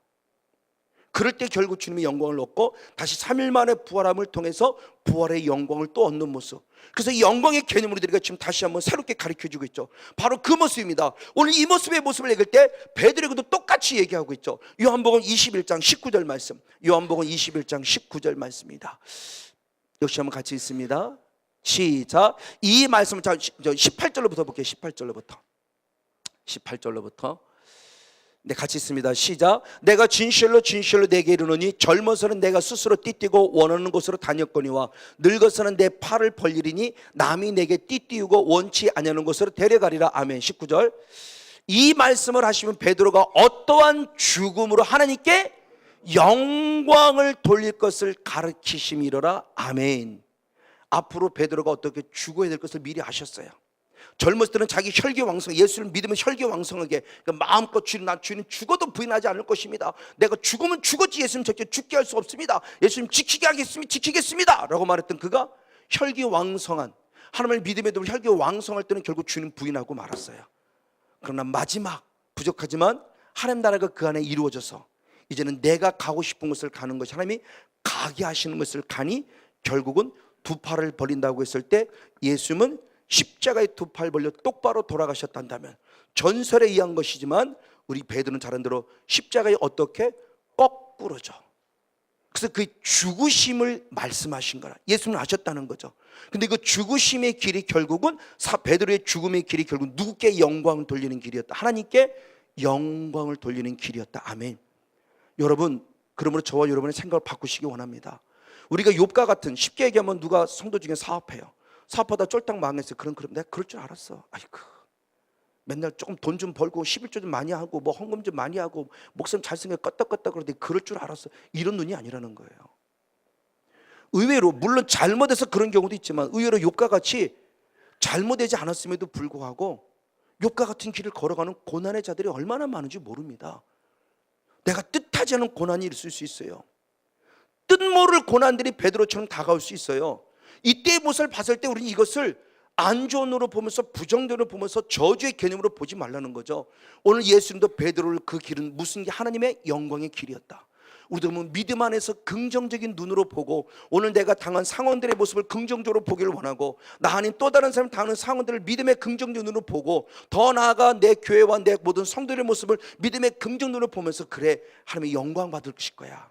그럴 때 결국 주님이 영광을 얻고 다시 3일 만에 부활함을 통해서 부활의 영광을 또 얻는 모습. 그래서 이 영광의 개념을 우리가 지금 다시 한번 새롭게 가르쳐주고 있죠. 바로 그 모습입니다. 오늘 이 모습의 모습을 읽을 때 베드로에게도 똑같이 얘기하고 있죠. 요한복음 21장 19절 말씀. 요한복음 21장 19절 말씀입니다. 역시 한번 같이 있습니다. 시작. 이 말씀을 18절로부터 볼게요. 18절로부터. 네, 같이 있습니다. 시작. 내가 진실로 진실로 내게 이르노니 젊어서는 내가 스스로 띠뛰고 원하는 곳으로 다녔거니와 늙어서는 내 팔을 벌리리니 남이 내게 띠띠우고 원치 아니하는 곳으로 데려가리라. 아멘. 19절. 이 말씀을 하시면 베드로가 어떠한 죽음으로 하나님께 영광을 돌릴 것을 가르치심이로라. 아멘. 앞으로 베드로가 어떻게 죽어야 될 것을 미리 아셨어요. 젊었을 때는 자기 혈기왕성, 예수를 믿으면 혈기왕성하게 마음껏 주님, 나 주님 죽어도 부인하지 않을 것입니다. 내가 죽으면 죽었지 예수님 절대 죽게 할 수 없습니다. 예수님 지키겠습니다 라고 말했던 그가 혈기왕성한, 하나님을 믿음에도 혈기왕성할 때는 결국 주님 부인하고 말았어요. 그러나 마지막 부족하지만 하나님 나라가 그 안에 이루어져서 이제는 내가 가고 싶은 곳을 가는 것이, 하나님이 가게 하시는 것을 가니 결국은 두 팔을 벌린다고 했을 때 예수님은 십자가에 두 팔 벌려 똑바로 돌아가셨단다면, 전설에 의한 것이지만 우리 베드로는 잘 아는 대로 십자가에 어떻게 거꾸로죠. 그래서 그 죽으심을 말씀하신 거라. 예수님은 아셨다는 거죠. 근데 그 죽으심의 길이 결국은 베드로의 죽음의 길이 결국 누구께 영광을 돌리는 길이었다? 하나님께 영광을 돌리는 길이었다. 아멘. 여러분, 그러므로 저와 여러분의 생각을 바꾸시기 원합니다. 우리가 욥과 같은, 쉽게 얘기하면 누가 성도 중에 사업해요. 사업하다 쫄딱 망했어요. 그럼 내가 그럴 줄 알았어. 아이고, 맨날 조금 돈 좀 벌고 11조 좀 많이 하고 뭐 헌금 좀 많이 하고 목사님 잘생겨 껐다 그러는데 그럴 줄 알았어. 이런 눈이 아니라는 거예요. 의외로 물론 잘못해서 그런 경우도 있지만 의외로 욥과 같이 잘못되지 않았음에도 불구하고 욥과 같은 길을 걸어가는 고난의 자들이 얼마나 많은지 모릅니다. 내가 뜻하지 않은 고난이 있을 수 있어요. 뜻모를 고난들이 베드로처럼 다가올 수 있어요. 이때의 모습을 봤을 때 우리는 이것을 안 좋은 눈으로 보면서 부정적으로 보면서 저주의 개념으로 보지 말라는 거죠. 오늘 예수님도 베드로를 그 길은 무슨 게 하나님의 영광의 길이었다. 우리도 믿음 안에서 긍정적인 눈으로 보고 오늘 내가 당한 상황들의 모습을 긍정적으로 보기를 원하고 나 아닌 또 다른 사람이 당하는 상황들을 믿음의 긍정적 눈으로 보고 더 나아가 내 교회와 내 모든 성도들의 모습을 믿음의 긍정 눈으로 보면서 그래 하나님의 영광 받으실 거야,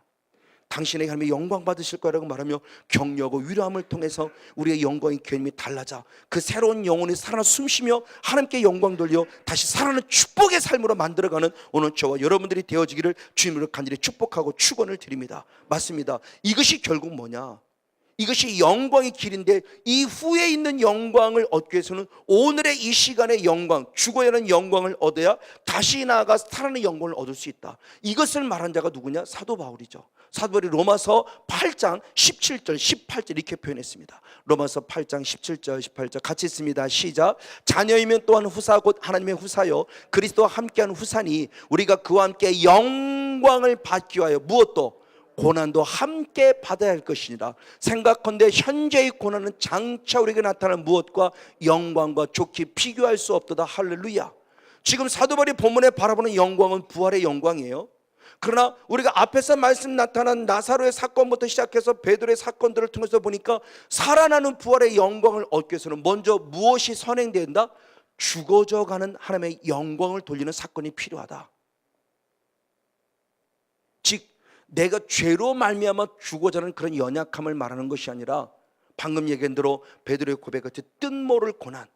당신에게 하나님의 영광 받으실 거라고 말하며 격려하고 위로함을 통해서 우리의 영광의 개념이 달라져 그 새로운 영혼이 살아 숨쉬며 하나님께 영광 돌려 다시 살아나는 축복의 삶으로 만들어가는 오늘 저와 여러분들이 되어지기를 주님으로 간절히 축복하고 축원을 드립니다. 맞습니다. 이것이 결국 뭐냐? 이것이 영광의 길인데 이 후에 있는 영광을 얻기 위해서는 오늘의 이 시간의 영광, 죽어야 하는 영광을 얻어야 다시 나아가 살아나는 영광을 얻을 수 있다. 이것을 말한 자가 누구냐? 사도 바울이죠. 사도 바울이 로마서 8장 17절 18절 이렇게 표현했습니다. 로마서 8장 17절 18절 같이 있습니다. 시작. 자녀이면 또한 후사 곧 하나님의 후사요 그리스도와 함께하는 후사니 우리가 그와 함께 영광을 받기 위하여 무엇도 고난도 함께 받아야 할 것이니라. 생각컨대 현재의 고난은 장차 우리에게 나타나는 무엇과 영광과 좋게 비교할 수 없도다. 할렐루야. 지금 사도 바울이 본문에 바라보는 영광은 부활의 영광이에요. 그러나 우리가 앞에서 말씀 나타난 나사로의 사건부터 시작해서 베드로의 사건들을 통해서 보니까 살아나는 부활의 영광을 얻기 위해서는 먼저 무엇이 선행되어야 된다? 죽어져가는 하나님의 영광을 돌리는 사건이 필요하다. 즉 내가 죄로 말미암아 죽어가는 그런 연약함을 말하는 것이 아니라 방금 얘기한 대로 베드로의 고백같이 뜻모를 고난,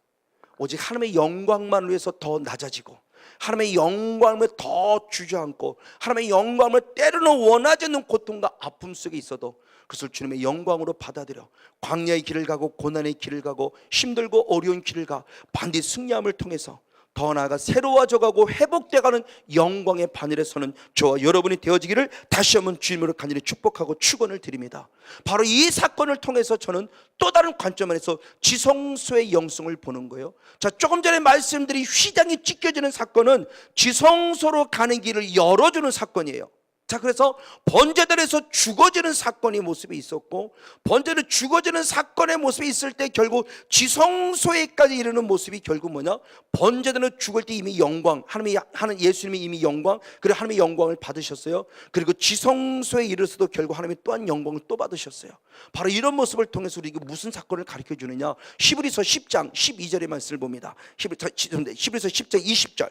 오직 하나님의 영광만을 위해서 더 낮아지고 하나님의 영광을 더 주저앉고 하나님의 영광을 때로는 원하지 않는 고통과 아픔 속에 있어도 그것을 주님의 영광으로 받아들여 광야의 길을 가고 고난의 길을 가고 힘들고 어려운 길을 가 반드시 승리함을 통해서 더 나아가 새로워져가고 회복돼가는 영광의 바늘에 서는 저와 여러분이 되어지기를 다시 한번 주님으로 간절히 축복하고 축원을 드립니다. 바로 이 사건을 통해서 저는 또 다른 관점에서 지성소의 영성을 보는 거예요. 자, 조금 전에 말씀드린 휘장이 찢겨지는 사건은 지성소로 가는 길을 열어주는 사건이에요. 자, 그래서 번제들에서 죽어지는 사건의 모습이 있었고 번제를 죽어지는 사건의 모습이 있을 때 결국 지성소에까지 이르는 모습이 결국 뭐냐? 번제들은 죽을 때 이미 영광, 하나님 예수님이 이미 영광, 그리고 하나님의 영광을 받으셨어요. 그리고 지성소에 이르러서도 결국 하나님이 또한 영광을 또 받으셨어요. 바로 이런 모습을 통해서 우리에게 무슨 사건을 가르쳐 주느냐? 히브리서 10장 12절의 말씀을 봅니다. 히브리서 10장 20절.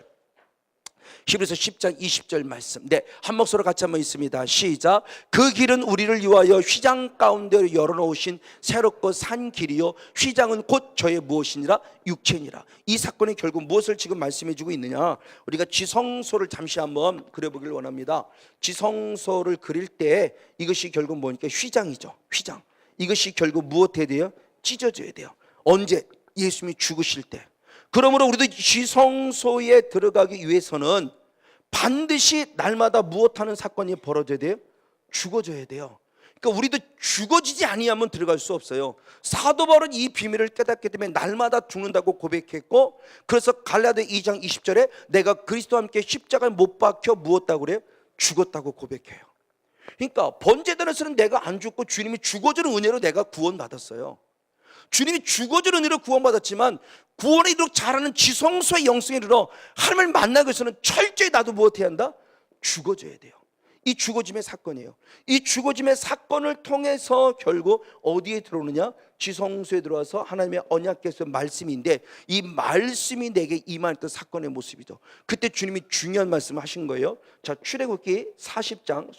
히브리서 10장 20절 말씀. 네, 한 목소리로 같이 한번 있습니다. 시작. 그 길은 우리를 위하여 휘장 가운데 열어놓으신 새롭고 산 길이요 휘장은 곧 저의 무엇이니라? 육체니라. 이 사건이 결국 무엇을 지금 말씀해 주고 있느냐? 우리가 지성소를 잠시 한번 그려보기를 원합니다. 지성소를 그릴 때 이것이 결국 뭐니까? 휘장이죠. 휘장. 이것이 결국 무엇해야 돼요? 찢어져야 돼요. 언제? 예수님이 죽으실 때. 그러므로 우리도 지성소에 들어가기 위해서는 반드시 날마다 무엇하는 사건이 벌어져야 돼요? 죽어져야 돼요. 그러니까 우리도 죽어지지 아니하면 들어갈 수 없어요. 사도 바울은 이 비밀을 깨닫기 때문에 날마다 죽는다고 고백했고, 그래서 갈라디아 2장 20절에 내가 그리스도와 함께 십자가에 못 박혀 무엇다고 그래요? 죽었다고 고백해요. 그러니까 번제단에서는 내가 안 죽고 주님이 죽어주는 은혜로 내가 구원받았어요. 주님이 죽어주는 은혜로 구원받았지만 구원에 이르도록 잘하는 지성소의 영성에 이르러 하나님을 만나기 위해서는 철저히 나도 무엇해야 한다? 죽어줘야 돼요. 이 죽어짐의 사건이에요. 이 죽어짐의 사건을 통해서 결국 어디에 들어오느냐? 지성소에 들어와서 하나님의 언약궤에서 말씀인데, 이 말씀이 내게 임하였던 사건의 모습이죠. 그때 주님이 중요한 말씀을 하신 거예요. 자, 출애굽기 40장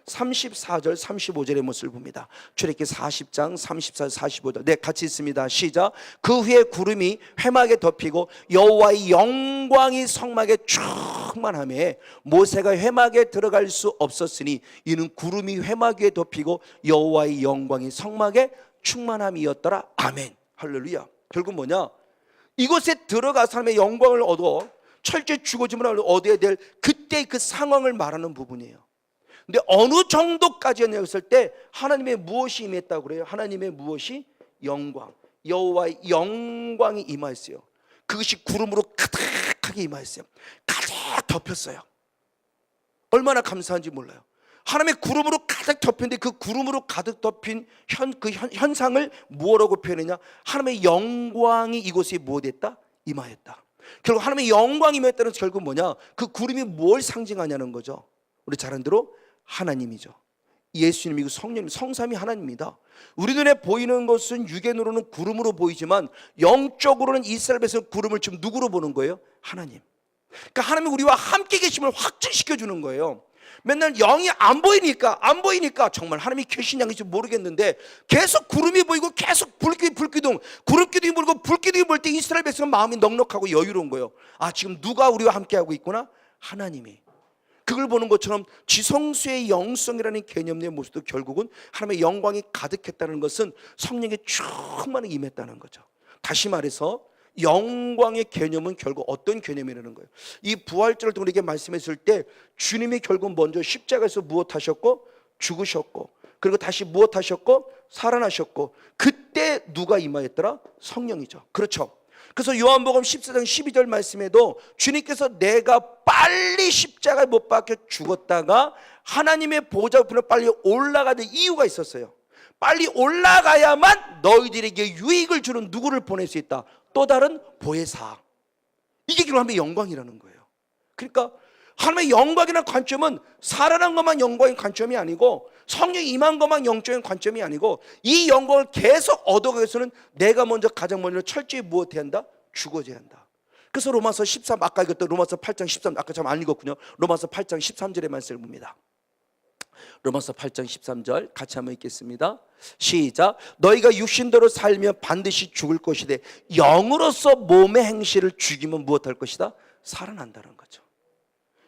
34절 35절의 모습을 봅니다. 출애굽기 40장 34절 35절. 네, 같이 있습니다. 시작. 그 후에 구름이 회막에 덮이고 여호와의 영광이 성막에 충만하며 모세가 회막에 들어갈 수 없었으니 이는 구름이 회막 위에 덮이고 여호와의 영광이 성막에 충만함이었더라. 아멘. 할렐루야. 결국 뭐냐? 이곳에 들어가 사람의 영광을 얻어 철저히 죽어짐을 얻어야 될 그때 그 상황을 말하는 부분이에요. 근데 어느 정도까지였냐 했을 때 하나님의 무엇이 임했다고 그래요? 하나님의 무엇이? 영광. 여호와의 영광이 임하였어요. 그것이 구름으로 가득하게 임하였어요. 가득 덮였어요. 얼마나 감사한지 몰라요. 하나님의 구름으로 가득 덮였는데 그 구름으로 가득 덮인 현상을 뭐라고 표현했냐? 하나님의 영광이 이곳에 무엇했다? 임하였다. 결국 하나님의 영광이 임했다는 것은 결국 뭐냐? 그 구름이 뭘 상징하냐는 거죠. 우리 잘 아는 대로 하나님이죠. 예수님이고 성령님, 성삼위 하나님입니다. 우리 눈에 보이는 것은 육안으로는 구름으로 보이지만 영적으로는 이스라엘 백성 구름을 지금 누구로 보는 거예요? 하나님. 그러니까 하나님이 우리와 함께 계심을 확증시켜 주는 거예요. 맨날 영이 안 보이니까 정말 하나님이 계시냐는지 모르겠는데 계속 구름이 보이고 계속 불기둥 구름기둥이 보이고 불기둥이 보일 때 이스라엘 백성은 마음이 넉넉하고 여유로운 거예요. 아, 지금 누가 우리와 함께 하고 있구나? 하나님이. 그걸 보는 것처럼 지성소의 영성이라는 개념의 모습도 결국은 하나님의 영광이 가득했다는 것은 성령의 충만히 임했다는 거죠. 다시 말해서 영광의 개념은 결국 어떤 개념이라는 거예요? 이 부활절을 우리에게 말씀했을 때 주님이 결국 먼저 십자가에서 무엇하셨고? 죽으셨고, 그리고 다시 무엇하셨고? 살아나셨고, 그때 누가 임하였더라? 성령이죠. 그렇죠. 그래서 요한복음 14장 12절 말씀에도 주님께서 내가 빨리 십자가에 못 박혀 죽었다가 하나님의 보좌 앞으로 빨리 올라가는 이유가 있었어요. 빨리 올라가야만 너희들에게 유익을 주는 누구를 보낼 수 있다? 또 다른 보혜사. 이게 결국 하나님의 영광이라는 거예요. 그러니까 하나님의 영광이라는 관점은 살아난 것만 영광의 관점이 아니고 성령이 임한 것만 영적인 관점이 아니고 이 영광을 계속 얻어가기 위해서는 내가 먼저 가장 먼저 철저히 무엇해야 한다? 죽어져야 한다. 그래서 로마서 13, 아까 읽었던 로마서 8장 13, 아까 참 안 읽었군요. 로마서 8장 13절의 말씀을 봅니다. 로마서 8장 13절 같이 한번 읽겠습니다. 시작. 너희가 육신대로 살면 반드시 죽을 것이되 영으로서 몸의 행실을 죽이면 무엇할 것이다? 살아난다는 거죠.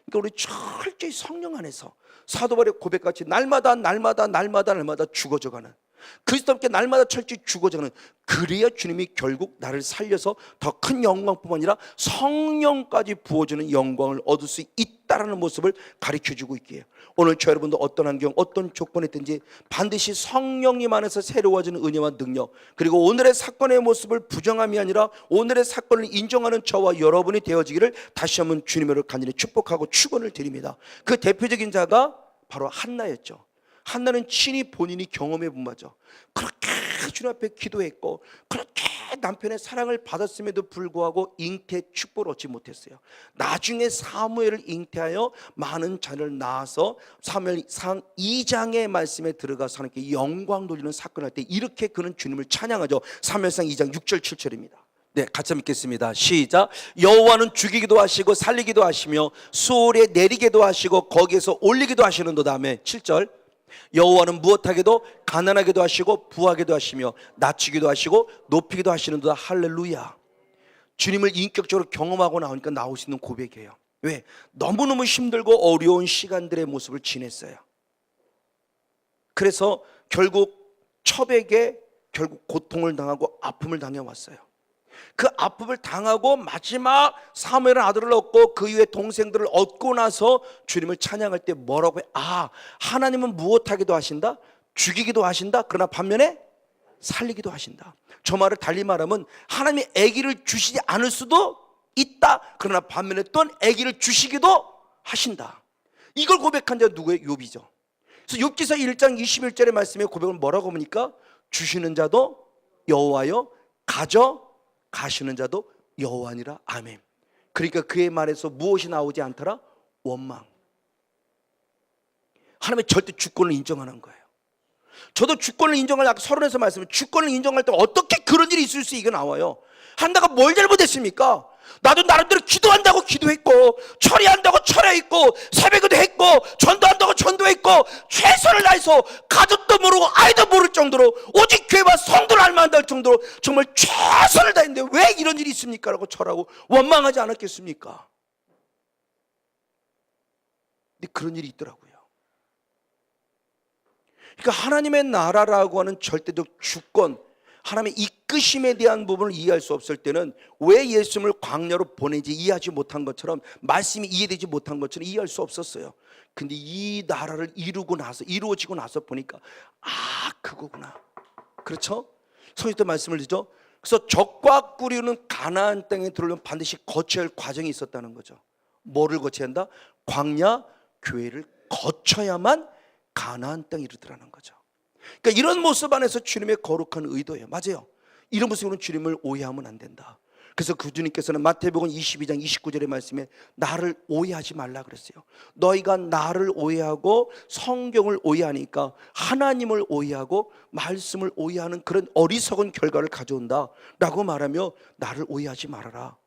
그러니까 우리 철저히 성령 안에서 사도 바울의 고백같이 날마다 죽어져가는, 그리스도께 날마다 철저히 죽어져가는, 그래야 주님이 결국 나를 살려서 더 큰 영광뿐만 아니라 성령까지 부어주는 영광을 얻을 수 있다라는 모습을 가르쳐주고 있기에 오늘 저 여러분도 어떤 환경 어떤 조건에 있든지 반드시 성령님 안에서 새로워지는 은혜와 능력, 그리고 오늘의 사건의 모습을 부정함이 아니라 오늘의 사건을 인정하는 저와 여러분이 되어지기를 다시 한번 주님으로 간절히 축복하고 축원을 드립니다. 그 대표적인 자가 바로 한나였죠. 한나는 친히 본인이 경험해 본 바죠. 그렇게 주님 앞에 기도했고 그렇게 남편의 사랑을 받았음에도 불구하고 잉태 축복을 얻지 못했어요. 나중에 사무엘을 잉태하여 많은 자녀를 낳아서 사무엘상 2장의 말씀에 들어가서 하나님께 영광 돌리는 사건을 할 때 이렇게 그는 주님을 찬양하죠. 사무엘상 2장 6절 7절입니다. 네, 같이 읽겠습니다. 시작. 여호와는 죽이기도 하시고 살리기도 하시며 수월에 내리기도 하시고 거기에서 올리기도 하시는도. 다음에 7절. 여호와는 무엇하게도 가난하게도 하시고 부하게도 하시며 낮추기도 하시고 높이기도 하시는도다. 할렐루야. 주님을 인격적으로 경험하고 나오니까 나올 수 있는 고백이에요. 왜? 너무너무 힘들고 어려운 시간들의 모습을 지냈어요. 그래서 결국 첩에게 결국 고통을 당하고 아픔을 당해왔어요. 그 아픔을 당하고 마지막 사무엘은 아들을 얻고 그 이후에 동생들을 얻고 나서 주님을 찬양할 때 뭐라고 해? 아, 하나님은 무엇하기도 하신다? 죽이기도 하신다. 그러나 반면에 살리기도 하신다. 저 말을 달리 말하면 하나님이 아기를 주시지 않을 수도 있다. 그러나 반면에 또한 아기를 주시기도 하신다. 이걸 고백한 자가 누구예요? 욥이죠. 그래서 욥기서 1장 21절의 말씀에 고백을 뭐라고 보니까 주시는 자도 여호와여 가져가시는 자도 여호와니라. 아멘. 그러니까 그의 말에서 무엇이 나오지 않더라? 원망. 하나님의 절대 주권을 인정하는 거예요. 저도 주권을 인정할, 아까 서론에서 말씀을 주권을 인정할 때 어떻게 그런 일이 있을 수 이게 나와요. 한다가 뭘 잘못했습니까? 나도 나름대로 기도한다고 기도했고, 철회한다고 철회했고, 새벽에도 했고, 전도한다고 전도했고, 최선을 다해서 가족도 모르고 아이도 모를 정도로 오직 교회와 성도를 알만할 정도로 정말 최선을 다했는데 왜 이런 일이 있습니까? 라고 절하고 원망하지 않았겠습니까? 근데 그런 일이 있더라고요. 그러니까 하나님의 나라라고 하는 절대적 주권, 하나님의 이끄심에 대한 부분을 이해할 수 없을 때는 왜 예수님을 광야로 보내지 이해하지 못한 것처럼, 말씀이 이해되지 못한 것처럼 이해할 수 없었어요. 근데 이 나라를 이루어지고 나서 보니까 아, 그거구나. 그렇죠? 성경도 말씀을 드죠. 그래서 적과 꾸리는 가나안 땅에 들어오려면 반드시 거쳐야 할 과정이 있었다는 거죠. 뭐를 거쳐야 한다? 광야 교회를 거쳐야만 가나안 땅에 이르더라는 거죠. 그러니까 이런 모습 안에서 주님의 거룩한 의도예요. 맞아요. 이런 모습으로는 주님을 오해하면 안 된다. 그래서 그 주님께서는 마태복음 22장 29절의 말씀에 나를 오해하지 말라 그랬어요. 너희가 나를 오해하고 성경을 오해하니까 하나님을 오해하고 말씀을 오해하는 그런 어리석은 결과를 가져온다 라고 말하며 나를 오해하지 말아라.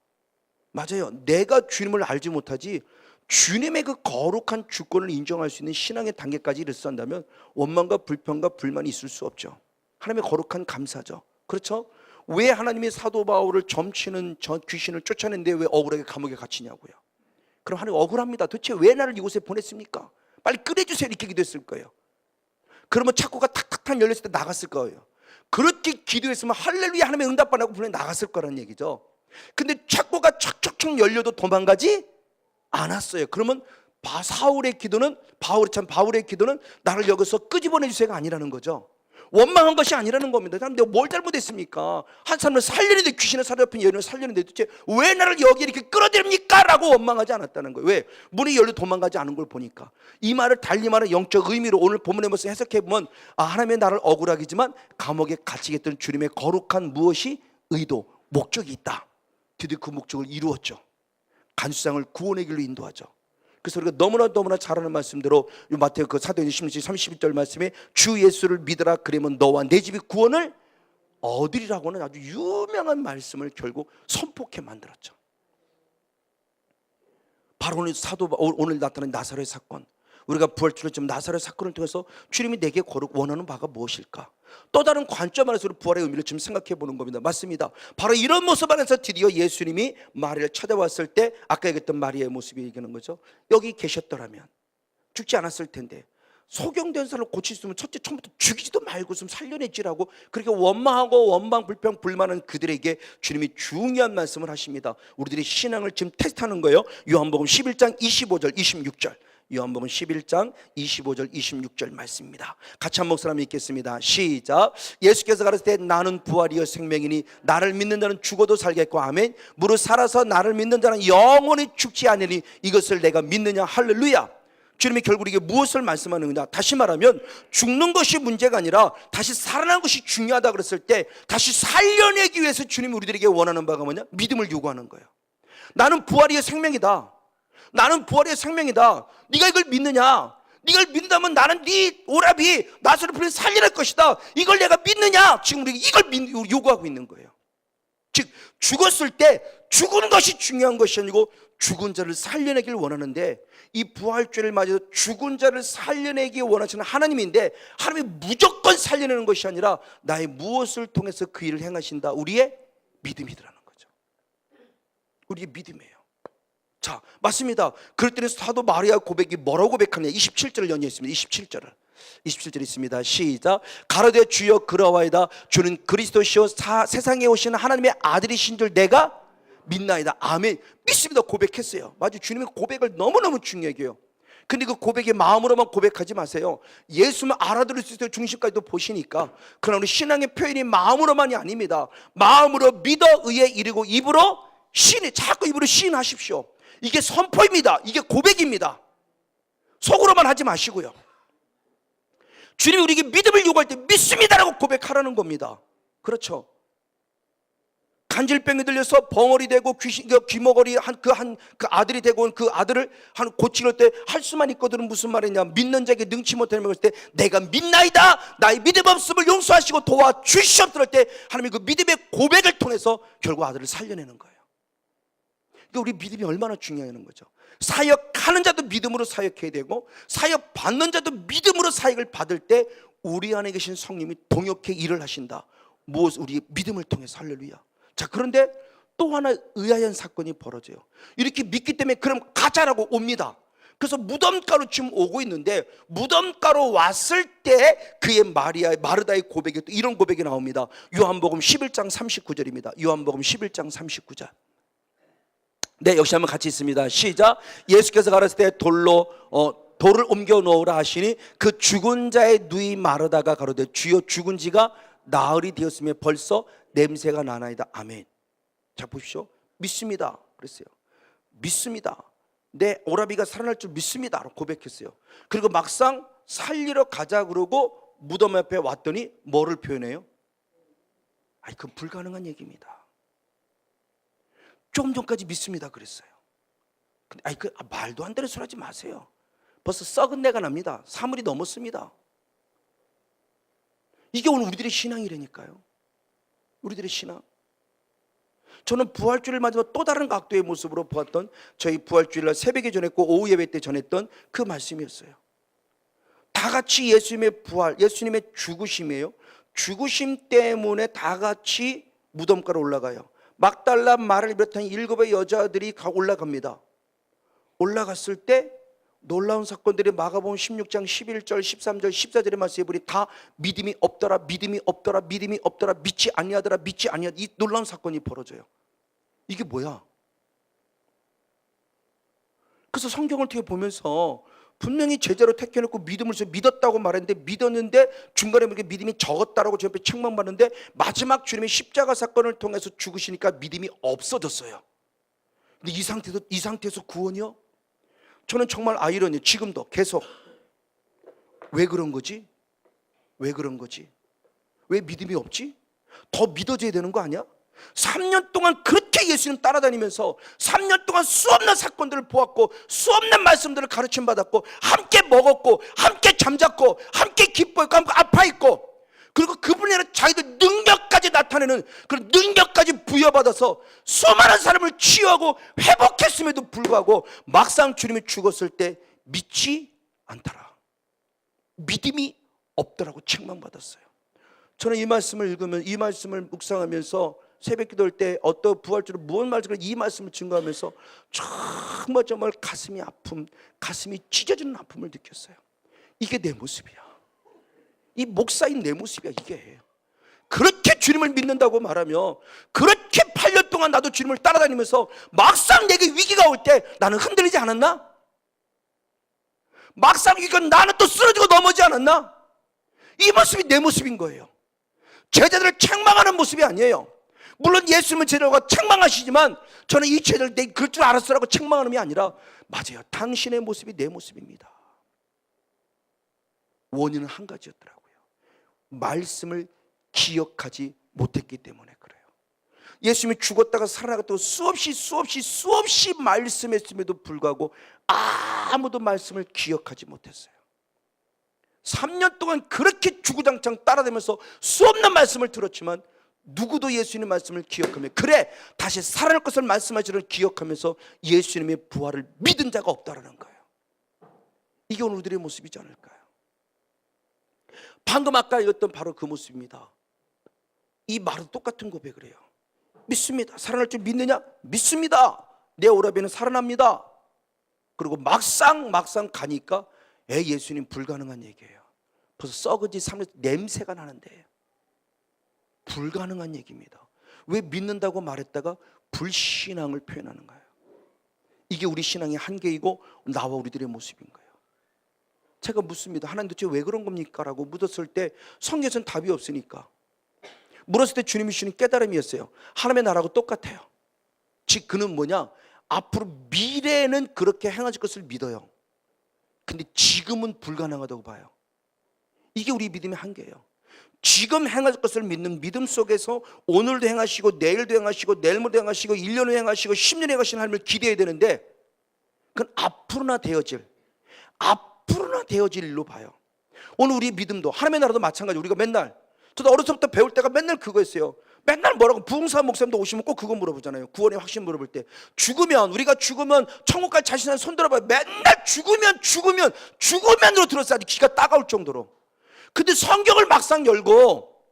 맞아요. 내가 주님을 알지 못하지 주님의 그 거룩한 주권을 인정할 수 있는 신앙의 단계까지 이르렀다면 원망과 불평과 불만이 있을 수 없죠. 하나님의 거룩한 감사죠. 그렇죠? 왜 하나님이 사도 바울을 점치는 저 귀신을 쫓아냈는데 왜 억울하게 감옥에 갇히냐고요. 그럼 하나님 억울합니다. 도대체 왜 나를 이곳에 보냈습니까? 빨리 끌어주세요. 이렇게 기도했을 거예요. 그러면 창고가 탁탁탁 열렸을 때 나갔을 거예요. 그렇게 기도했으면 할렐루야 하나님의 응답받고 분명히 나갔을 거라는 얘기죠. 근데 창고가 척척척 열려도 도망가지 않았어요. 그러면 바울의 기도는 나를 여기서 끄집어내 주세요가 아니라는 거죠. 원망한 것이 아니라는 겁니다. 내가 뭘 잘못했습니까? 한 사람을 살려는데, 귀신을 사로잡힌 여인을 살려는데 도대체 왜 나를 여기 이렇게 끌어들입니까? 라고 원망하지 않았다는 거예요. 왜? 문이 열려 도망가지 않은 걸 보니까. 이 말을 달리 말하는 영적 의미로 오늘 본문의 모습을 해석해 보면 하나님의 나를 억울하기지만 감옥에 갇히게 했던 주님의 거룩한 무엇이 의도, 목적이 있다. 드디어 그 목적을 이루었죠. 간수장을 구원의 길로 인도하죠. 그래서 우리가 너무나 잘 아는 말씀대로 마태복음 그 사도행전 16장 32절 말씀에 주 예수를 믿으라 그러면 너와 내 집이 구원을 얻으리라고는 아주 유명한 말씀을 결국 선포케 만들었죠. 바로 오늘 나타난 나사로의 사건, 우리가 부활주를 좀 나사로의 사건을 통해서 주님이 내게 원하는 바가 무엇일까? 또 다른 관점 안에서 부활의 의미를 좀 생각해 보는 겁니다. 맞습니다. 바로 이런 모습 안에서 드디어 예수님이 마리아를 찾아왔을 때 아까 얘기했던 마리아의 모습이 얘기하는 거죠. 여기 계셨더라면 죽지 않았을 텐데, 소경된 사람을 고칠 수 있으면 첫째 처음부터 죽이지도 말고 좀 살려냈지라고 그렇게 원망하고 원망, 불평, 불만은 그들에게 주님이 중요한 말씀을 하십니다. 우리들이 신앙을 지금 테스트하는 거예요. 요한복음 11장 25절 26절, 요한복음 11장 25절 26절 말씀입니다. 같이 한 목사님 읽겠습니다. 시작. 예수께서 가르치되 나는 부활이요 생명이니 나를 믿는 자는 죽어도 살겠고 아멘. 무릇 살아서 나를 믿는 자는 영원히 죽지 않으니 이것을 내가 믿느냐. 할렐루야. 주님이 결국 이게 무엇을 말씀하는가? 다시 말하면 죽는 것이 문제가 아니라 다시 살아나는 것이 중요하다 그랬을 때, 다시 살려내기 위해서 주님이 우리들에게 원하는 바가 뭐냐? 믿음을 요구하는 거예요. 나는 부활이요 생명이다. 나는 부활의 생명이다. 네가 이걸 믿느냐? 네가 이걸 믿는다면 나는 네 오라비 나사로를 불러 살려낼 것이다. 이걸 내가 믿느냐? 지금 우리가 이걸 요구하고 있는 거예요. 즉 죽었을 때 죽은 것이 중요한 것이 아니고 죽은 자를 살려내기를 원하는데, 이 부활주를 맞아서 죽은 자를 살려내기 원하시는 하나님인데, 하나님이 무조건 살려내는 것이 아니라 나의 무엇을 통해서 그 일을 행하신다. 우리의 믿음이더라는 거죠. 우리의 믿음이에요. 자, 맞습니다. 그럴 때는 사도 마리아 고백이 뭐라고 고백하냐? 27절을 연이어 있습니다. 27절을 27절 있습니다. 시작. 가로되 주여 그러하이다. 주는 그리스도시요 세상에 오시는 하나님의 아들이신 줄 내가 믿나이다. 아멘. 믿습니다. 고백했어요. 맞아요. 주님의 고백을 너무너무 중요하게 해요. 근데 그 고백이 마음으로만 고백하지 마세요. 예수만 알아들을 수 있어요. 중심까지도 보시니까. 그러나 우리 신앙의 표현이 마음으로만이 아닙니다. 마음으로 믿어 의에 이르고 입으로 시인, 자꾸 입으로 시인하십시오. 이게 선포입니다. 이게 고백입니다. 속으로만 하지 마시고요. 주님이 우리에게 믿음을 요구할 때 믿습니다라고 고백하라는 겁니다. 그렇죠. 간질병이 들려서 벙어리 되고 귀머거리 그 아들이 되고 그 아들을 고치려 때 할 수만 있거든. 무슨 말이냐? 믿는 자에게 능치 못하는 것일 때 내가 믿나이다. 나의 믿음 없음을 용서하시고 도와주시옵소서 할 때 하나님이 그 믿음의 고백을 통해서 결국 아들을 살려내는 거예요. 그러니까 우리 믿음이 얼마나 중요한 거죠. 사역하는 자도 믿음으로 사역해야 되고 사역 받는 자도 믿음으로 사역을 받을 때 우리 안에 계신 성령이 동역해 일을 하신다. 무엇? 우리의 믿음을 통해서. 할렐루야. 자, 그런데 또 하나 의아한 사건이 벌어져요. 이렇게 믿기 때문에 그럼 가자라고 옵니다. 그래서 무덤가로 지금 오고 있는데 무덤가로 왔을 때 그의 마르다의 고백이 또 이런 고백이 나옵니다. 요한복음 11장 39절입니다. 요한복음 11장 39절. 네, 역시 한번 같이 있습니다. 시작. 예수께서 가라사대 때 돌을 옮겨 놓으라 하시니 그 죽은 자의 누이 마르다가 가로되 주여 죽은 지가 나흘이 되었으며 벌써 냄새가 나나이다. 아멘. 자, 보십시오. 믿습니다 그랬어요. 믿습니다. 내 오라비가 살아날 줄 믿습니다 라고 고백했어요. 그리고 막상 살리러 가자 그러고 무덤 앞에 왔더니 뭐를 표현해요? 그건 불가능한 얘기입니다. 조금 전까지 믿습니다 그랬어요. 근데 말도 안 되는 소리 하지 마세요. 벌써 썩은 내가 납니다. 사물이 넘었습니다. 이게 오늘 우리들의 신앙이라니까요. 우리들의 신앙. 저는 부활주일을 맞으면 또 다른 각도의 모습으로 보았던 저희 부활주일날 새벽에 전했고 오후 예배 때 전했던 그 말씀이었어요. 다 같이 예수님의 부활, 예수님의 죽으심이에요. 죽으심 때문에 다 같이 무덤가로 올라가요. 막달라 마를 비롯한 7의 여자들이 올라갑니다. 올라갔을 때 놀라운 사건들이 마가복음 16장 11절 13절 14절의 말씀에 보니 다 믿음이 없더라 믿음이 없더라 믿음이 없더라 믿지 아니하더라 믿지 아니하더라. 이 놀라운 사건이 벌어져요. 이게 뭐야? 그래서 성경을 통해 보면서 분명히 제자로 택해놓고 믿음을 믿었다고 말했는데 믿었는데 중간에 믿음이 적었다라고 주 앞에 책망받는데 마지막 주님의 십자가 사건을 통해서 죽으시니까 믿음이 없어졌어요. 근데 이 상태에서 구원이요? 저는 정말 아이러니 지금도 계속 왜 그런 거지? 왜 그런 거지? 왜 믿음이 없지? 더 믿어져야 되는 거 아니야? 3년 동안 그렇게 예수님 따라다니면서 3년 동안 수없는 사건들을 보았고 수없는 말씀들을 가르침 받았고 함께 먹었고 함께 잠잤고 함께 기뻐했고 함께 아파했고 그리고 그분이 아니라 자기들 능력까지 나타내는 그런 능력까지 부여받아서 수많은 사람을 치유하고 회복했음에도 불구하고 막상 주님이 죽었을 때 믿지 않더라. 믿음이 없더라고 책망받았어요. 저는 이 말씀을 읽으면 이 말씀을 묵상하면서 새벽 기도할 때 어떤 부활주로 무엇 말씀을 이 말씀을 증거하면서 정말 가슴이 아픔, 가슴이 찢어지는 아픔을 느꼈어요. 이게 내 모습이야. 이 목사인 내 모습이야. 이게 그렇게 주님을 믿는다고 말하며 그렇게 8년 동안 나도 주님을 따라다니면서 막상 내게 위기가 올 때 나는 흔들리지 않았나? 막상 위기가 나는 또 쓰러지고 넘어지지 않았나? 이 모습이 내 모습인 거예요. 제자들을 책망하는 모습이 아니에요. 물론 예수님은 제자들과 책망하시지만 저는 이 제자들 내 그럴 줄 알았어라고 책망하는 게 아니라 맞아요. 당신의 모습이 내 모습입니다. 원인은 한 가지였더라고요. 말씀을 기억하지 못했기 때문에 그래요. 예수님이 죽었다가 살아나갔다고 수없이 말씀했음에도 불구하고 아무도 말씀을 기억하지 못했어요. 3년 동안 그렇게 주구장창 따라다니면서 수없는 말씀을 들었지만 누구도 예수님의 말씀을 기억하며 그래 다시 살아날 것을 말씀하시는 기억하면서 예수님의 부활을 믿은 자가 없다라는 거예요. 이게 오늘 우리들의 모습이지 않을까요? 방금 아까 읽었던 바로 그 모습입니다. 이 말은 똑같은 고백을 해요. 믿습니다. 살아날 줄 믿느냐? 믿습니다. 내 오라비는 살아납니다. 그리고 막상 가니까 예수님 불가능한 얘기예요. 벌써 썩어지 3년 냄새가 나는데 불가능한 얘기입니다. 왜 믿는다고 말했다가 불신앙을 표현하는 거예요? 이게 우리 신앙의 한계이고 나와 우리들의 모습인 거예요. 제가 묻습니다. 하나님 도대체 왜 그런 겁니까? 라고 묻었을 때 성경에서는 답이 없으니까 물었을 때 주님이 주신 깨달음이었어요. 하나님의 나라하고 똑같아요. 즉 그는 뭐냐? 앞으로 미래에는 그렇게 행하실 것을 믿어요. 근데 지금은 불가능하다고 봐요. 이게 우리 믿음의 한계예요. 지금 행할 것을 믿는 믿음 속에서 오늘도 행하시고 내일도 행하시고 내일 모레도 행하시고 1년 후에 행하시고 10년에 행하시는 하나님을 기대해야 되는데 그건 앞으로나 되어질 일로 봐요. 오늘 우리 믿음도 하나님의 나라도 마찬가지. 우리가 맨날 저도 어렸을 때부터 배울 때가 맨날 그거였어요. 맨날 뭐라고 부흥사 목사님도 오시면 꼭 그거 물어보잖아요. 구원의 확신 물어볼 때 우리가 죽으면 천국 갈 자신을 손들어봐요. 맨날 죽으면으로 들었어야지 귀가 따가울 정도로. 근데 성경을 막상 열고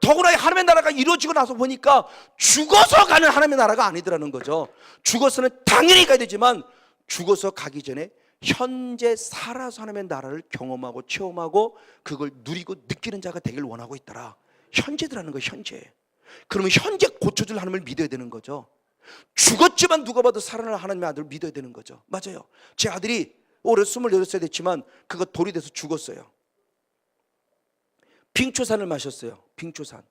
더구나 하나님의 나라가 이루어지고 나서 보니까 죽어서 가는 하나님의 나라가 아니더라는 거죠. 죽어서는 당연히 가야 되지만 죽어서 가기 전에 현재 살아서 하나님의 나라를 경험하고 체험하고 그걸 누리고 느끼는 자가 되길 원하고 있더라. 현재더라는 거예요. 현재. 그러면 현재 고쳐줄 하나님을 믿어야 되는 거죠. 죽었지만 누가 봐도 살아날 하나님의 아들을 믿어야 되는 거죠. 맞아요. 제 아들이 올해 28살 됐지만 그가 돌이 돼서 죽었어요. 빙초산을 마셨어요. 빙초산.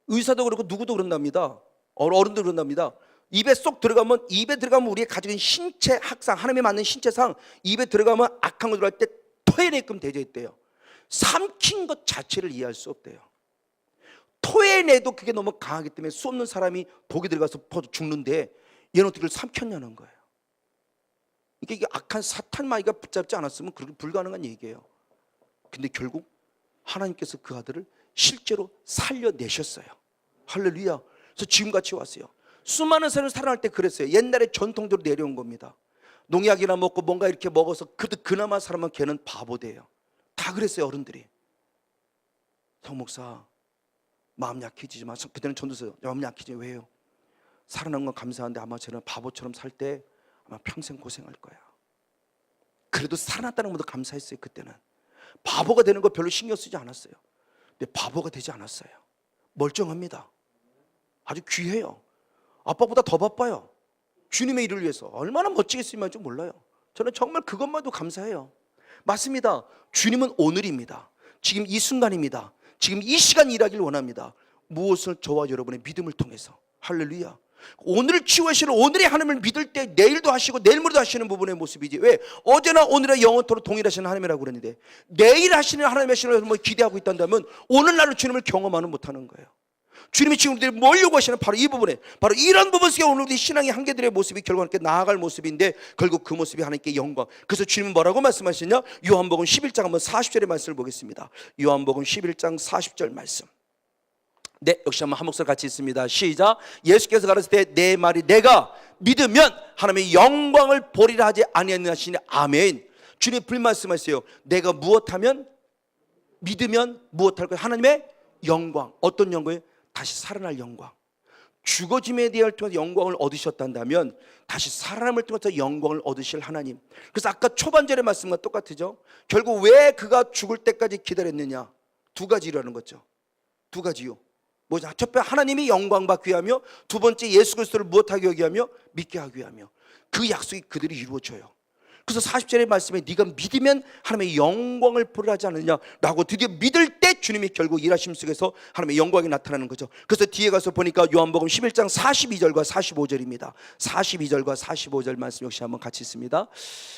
의사도 그렇고 누구도 그런답니다. 어른도 그런답니다. 입에 들어가면 우리가 가지고 있는 신체 학상, 하나님에 맞는 신체상 입에 들어가면 악한 거 들어갈 때 토해내끔 되어 있대요. 삼킨 것 자체를 이해할 수 없대요. 토해내도 그게 너무 강하기 때문에 수 없는 사람이 독이 들어가서 죽는데 얘는 어떻게 삼켰냐는 거예요. 이게 악한 사탄 마귀가 붙잡지 않았으면 그렇게 불가능한 얘기예요. 근데 결국 하나님께서 그 아들을 실제로 살려내셨어요. 할렐루야. 그래서 지금같이 왔어요. 수많은 사람을 살아날 때 그랬어요. 옛날에 전통대로 내려온 겁니다. 농약이나 먹고 뭔가 이렇게 먹어서 그나마 살아면 걔는 바보 돼요. 다 그랬어요. 어른들이. 성 목사 마음 약해지지 마. 그때는 전도서요. 마음 약해지지 왜요? 살아난 건 감사한데 아마 저는 바보처럼 살 때 아마 평생 고생할 거야. 그래도 살아났다는 것도 감사했어요. 그때는 바보가 되는 거 별로 신경 쓰지 않았어요. 근데 바보가 되지 않았어요. 멀쩡합니다. 아주 귀해요. 아빠보다 더 바빠요. 주님의 일을 위해서 얼마나 멋지게 쓰임할지 몰라요. 저는 정말 그것만도 감사해요. 맞습니다. 주님은 오늘입니다. 지금 이 순간입니다. 지금 이 시간 일하길 원합니다. 무엇을 저와 여러분의 믿음을 통해서. 할렐루야. 오늘을 치유하시는 오늘의 하나님을 믿을 때 내일도 하시고 내일 모레도 하시는 부분의 모습이지. 왜? 어제나 오늘의 영원토록 동일하시는 하나님이라고 그랬는데 내일 하시는 하나님의 하시는 뭐 기대하고 있다면 오늘날로 주님을 경험하는 못하는 거예요. 주님이 지금 우리들이 뭘 요구하시는 바로 이 부분에 바로 이런 부분 속에 오늘 우리 신앙의 한계들의 모습이 결국 함께 나아갈 모습인데 결국 그 모습이 하나님께 영광. 그래서 주님은 뭐라고 말씀하시냐? 요한복음 11장 한번 40절의 말씀을 보겠습니다. 요한복음 11장 40절 말씀. 네, 역시 한번 한 목소리 같이 있습니다. 시작. 예수께서 가르칠 때 내 말이 내가 믿으면 하나님의 영광을 보리라 하지 아니하느냐 하시니 아멘. 주님 불 말씀하세요. 내가 무엇하면 믿으면 무엇할 거예요? 하나님의 영광. 어떤 영광이에요? 다시 살아날 영광. 죽어짐에 대한 통해서 영광을 얻으셨단다면 다시 살아남을 통해서 영광을 얻으실 하나님. 그래서 아까 초반절의 말씀과 똑같죠. 결국 왜 그가 죽을 때까지 기다렸느냐? 두 가지라는 거죠. 두 가지요. 뭐죠? 첫 번째 하나님이 영광 받기 위하며 두 번째 예수 그리스도를 무엇하기 위하며 믿게 하기 위하며 그 약속이 그들이 이루어져요. 그래서 40절의 말씀에 네가 믿으면 하나님의 영광을 보리라 하지 않느냐라고 드디어 믿을 때 주님이 결국 일하심 속에서 하나님의 영광이 나타나는 거죠. 그래서 뒤에 가서 보니까 요한복음 11장 42절과 45절입니다. 42절과 45절 말씀 역시 한번 같이 있습니다.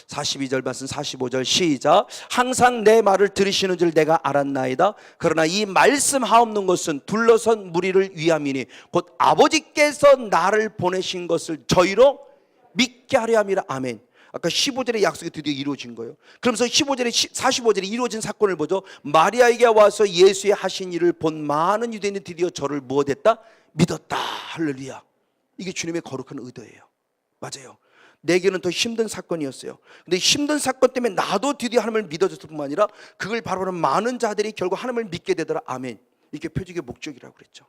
42절 말씀 45절 시작. 항상 내 말을 들으시는 줄 내가 알았나이다. 그러나 이 말씀하옵는 것은 둘러선 무리를 위함이니 곧 아버지께서 나를 보내신 것을 저희로 믿게 하려 함이라. 아멘. 아까 15절의 약속이 드디어 이루어진 거예요. 그러면서 45절에 이루어진 사건을 보죠. 마리아에게 와서 예수의 하신 일을 본 많은 유대인이 드디어 저를 무엇했다? 믿었다. 할렐루야. 이게 주님의 거룩한 의도예요. 맞아요. 내게는 더 힘든 사건이었어요. 근데 힘든 사건 때문에 나도 드디어 하나님을 믿어졌을 뿐만 아니라 그걸 바라보는 많은 자들이 결국 하나님을 믿게 되더라. 아멘. 이게 표적의 목적이라고 그랬죠.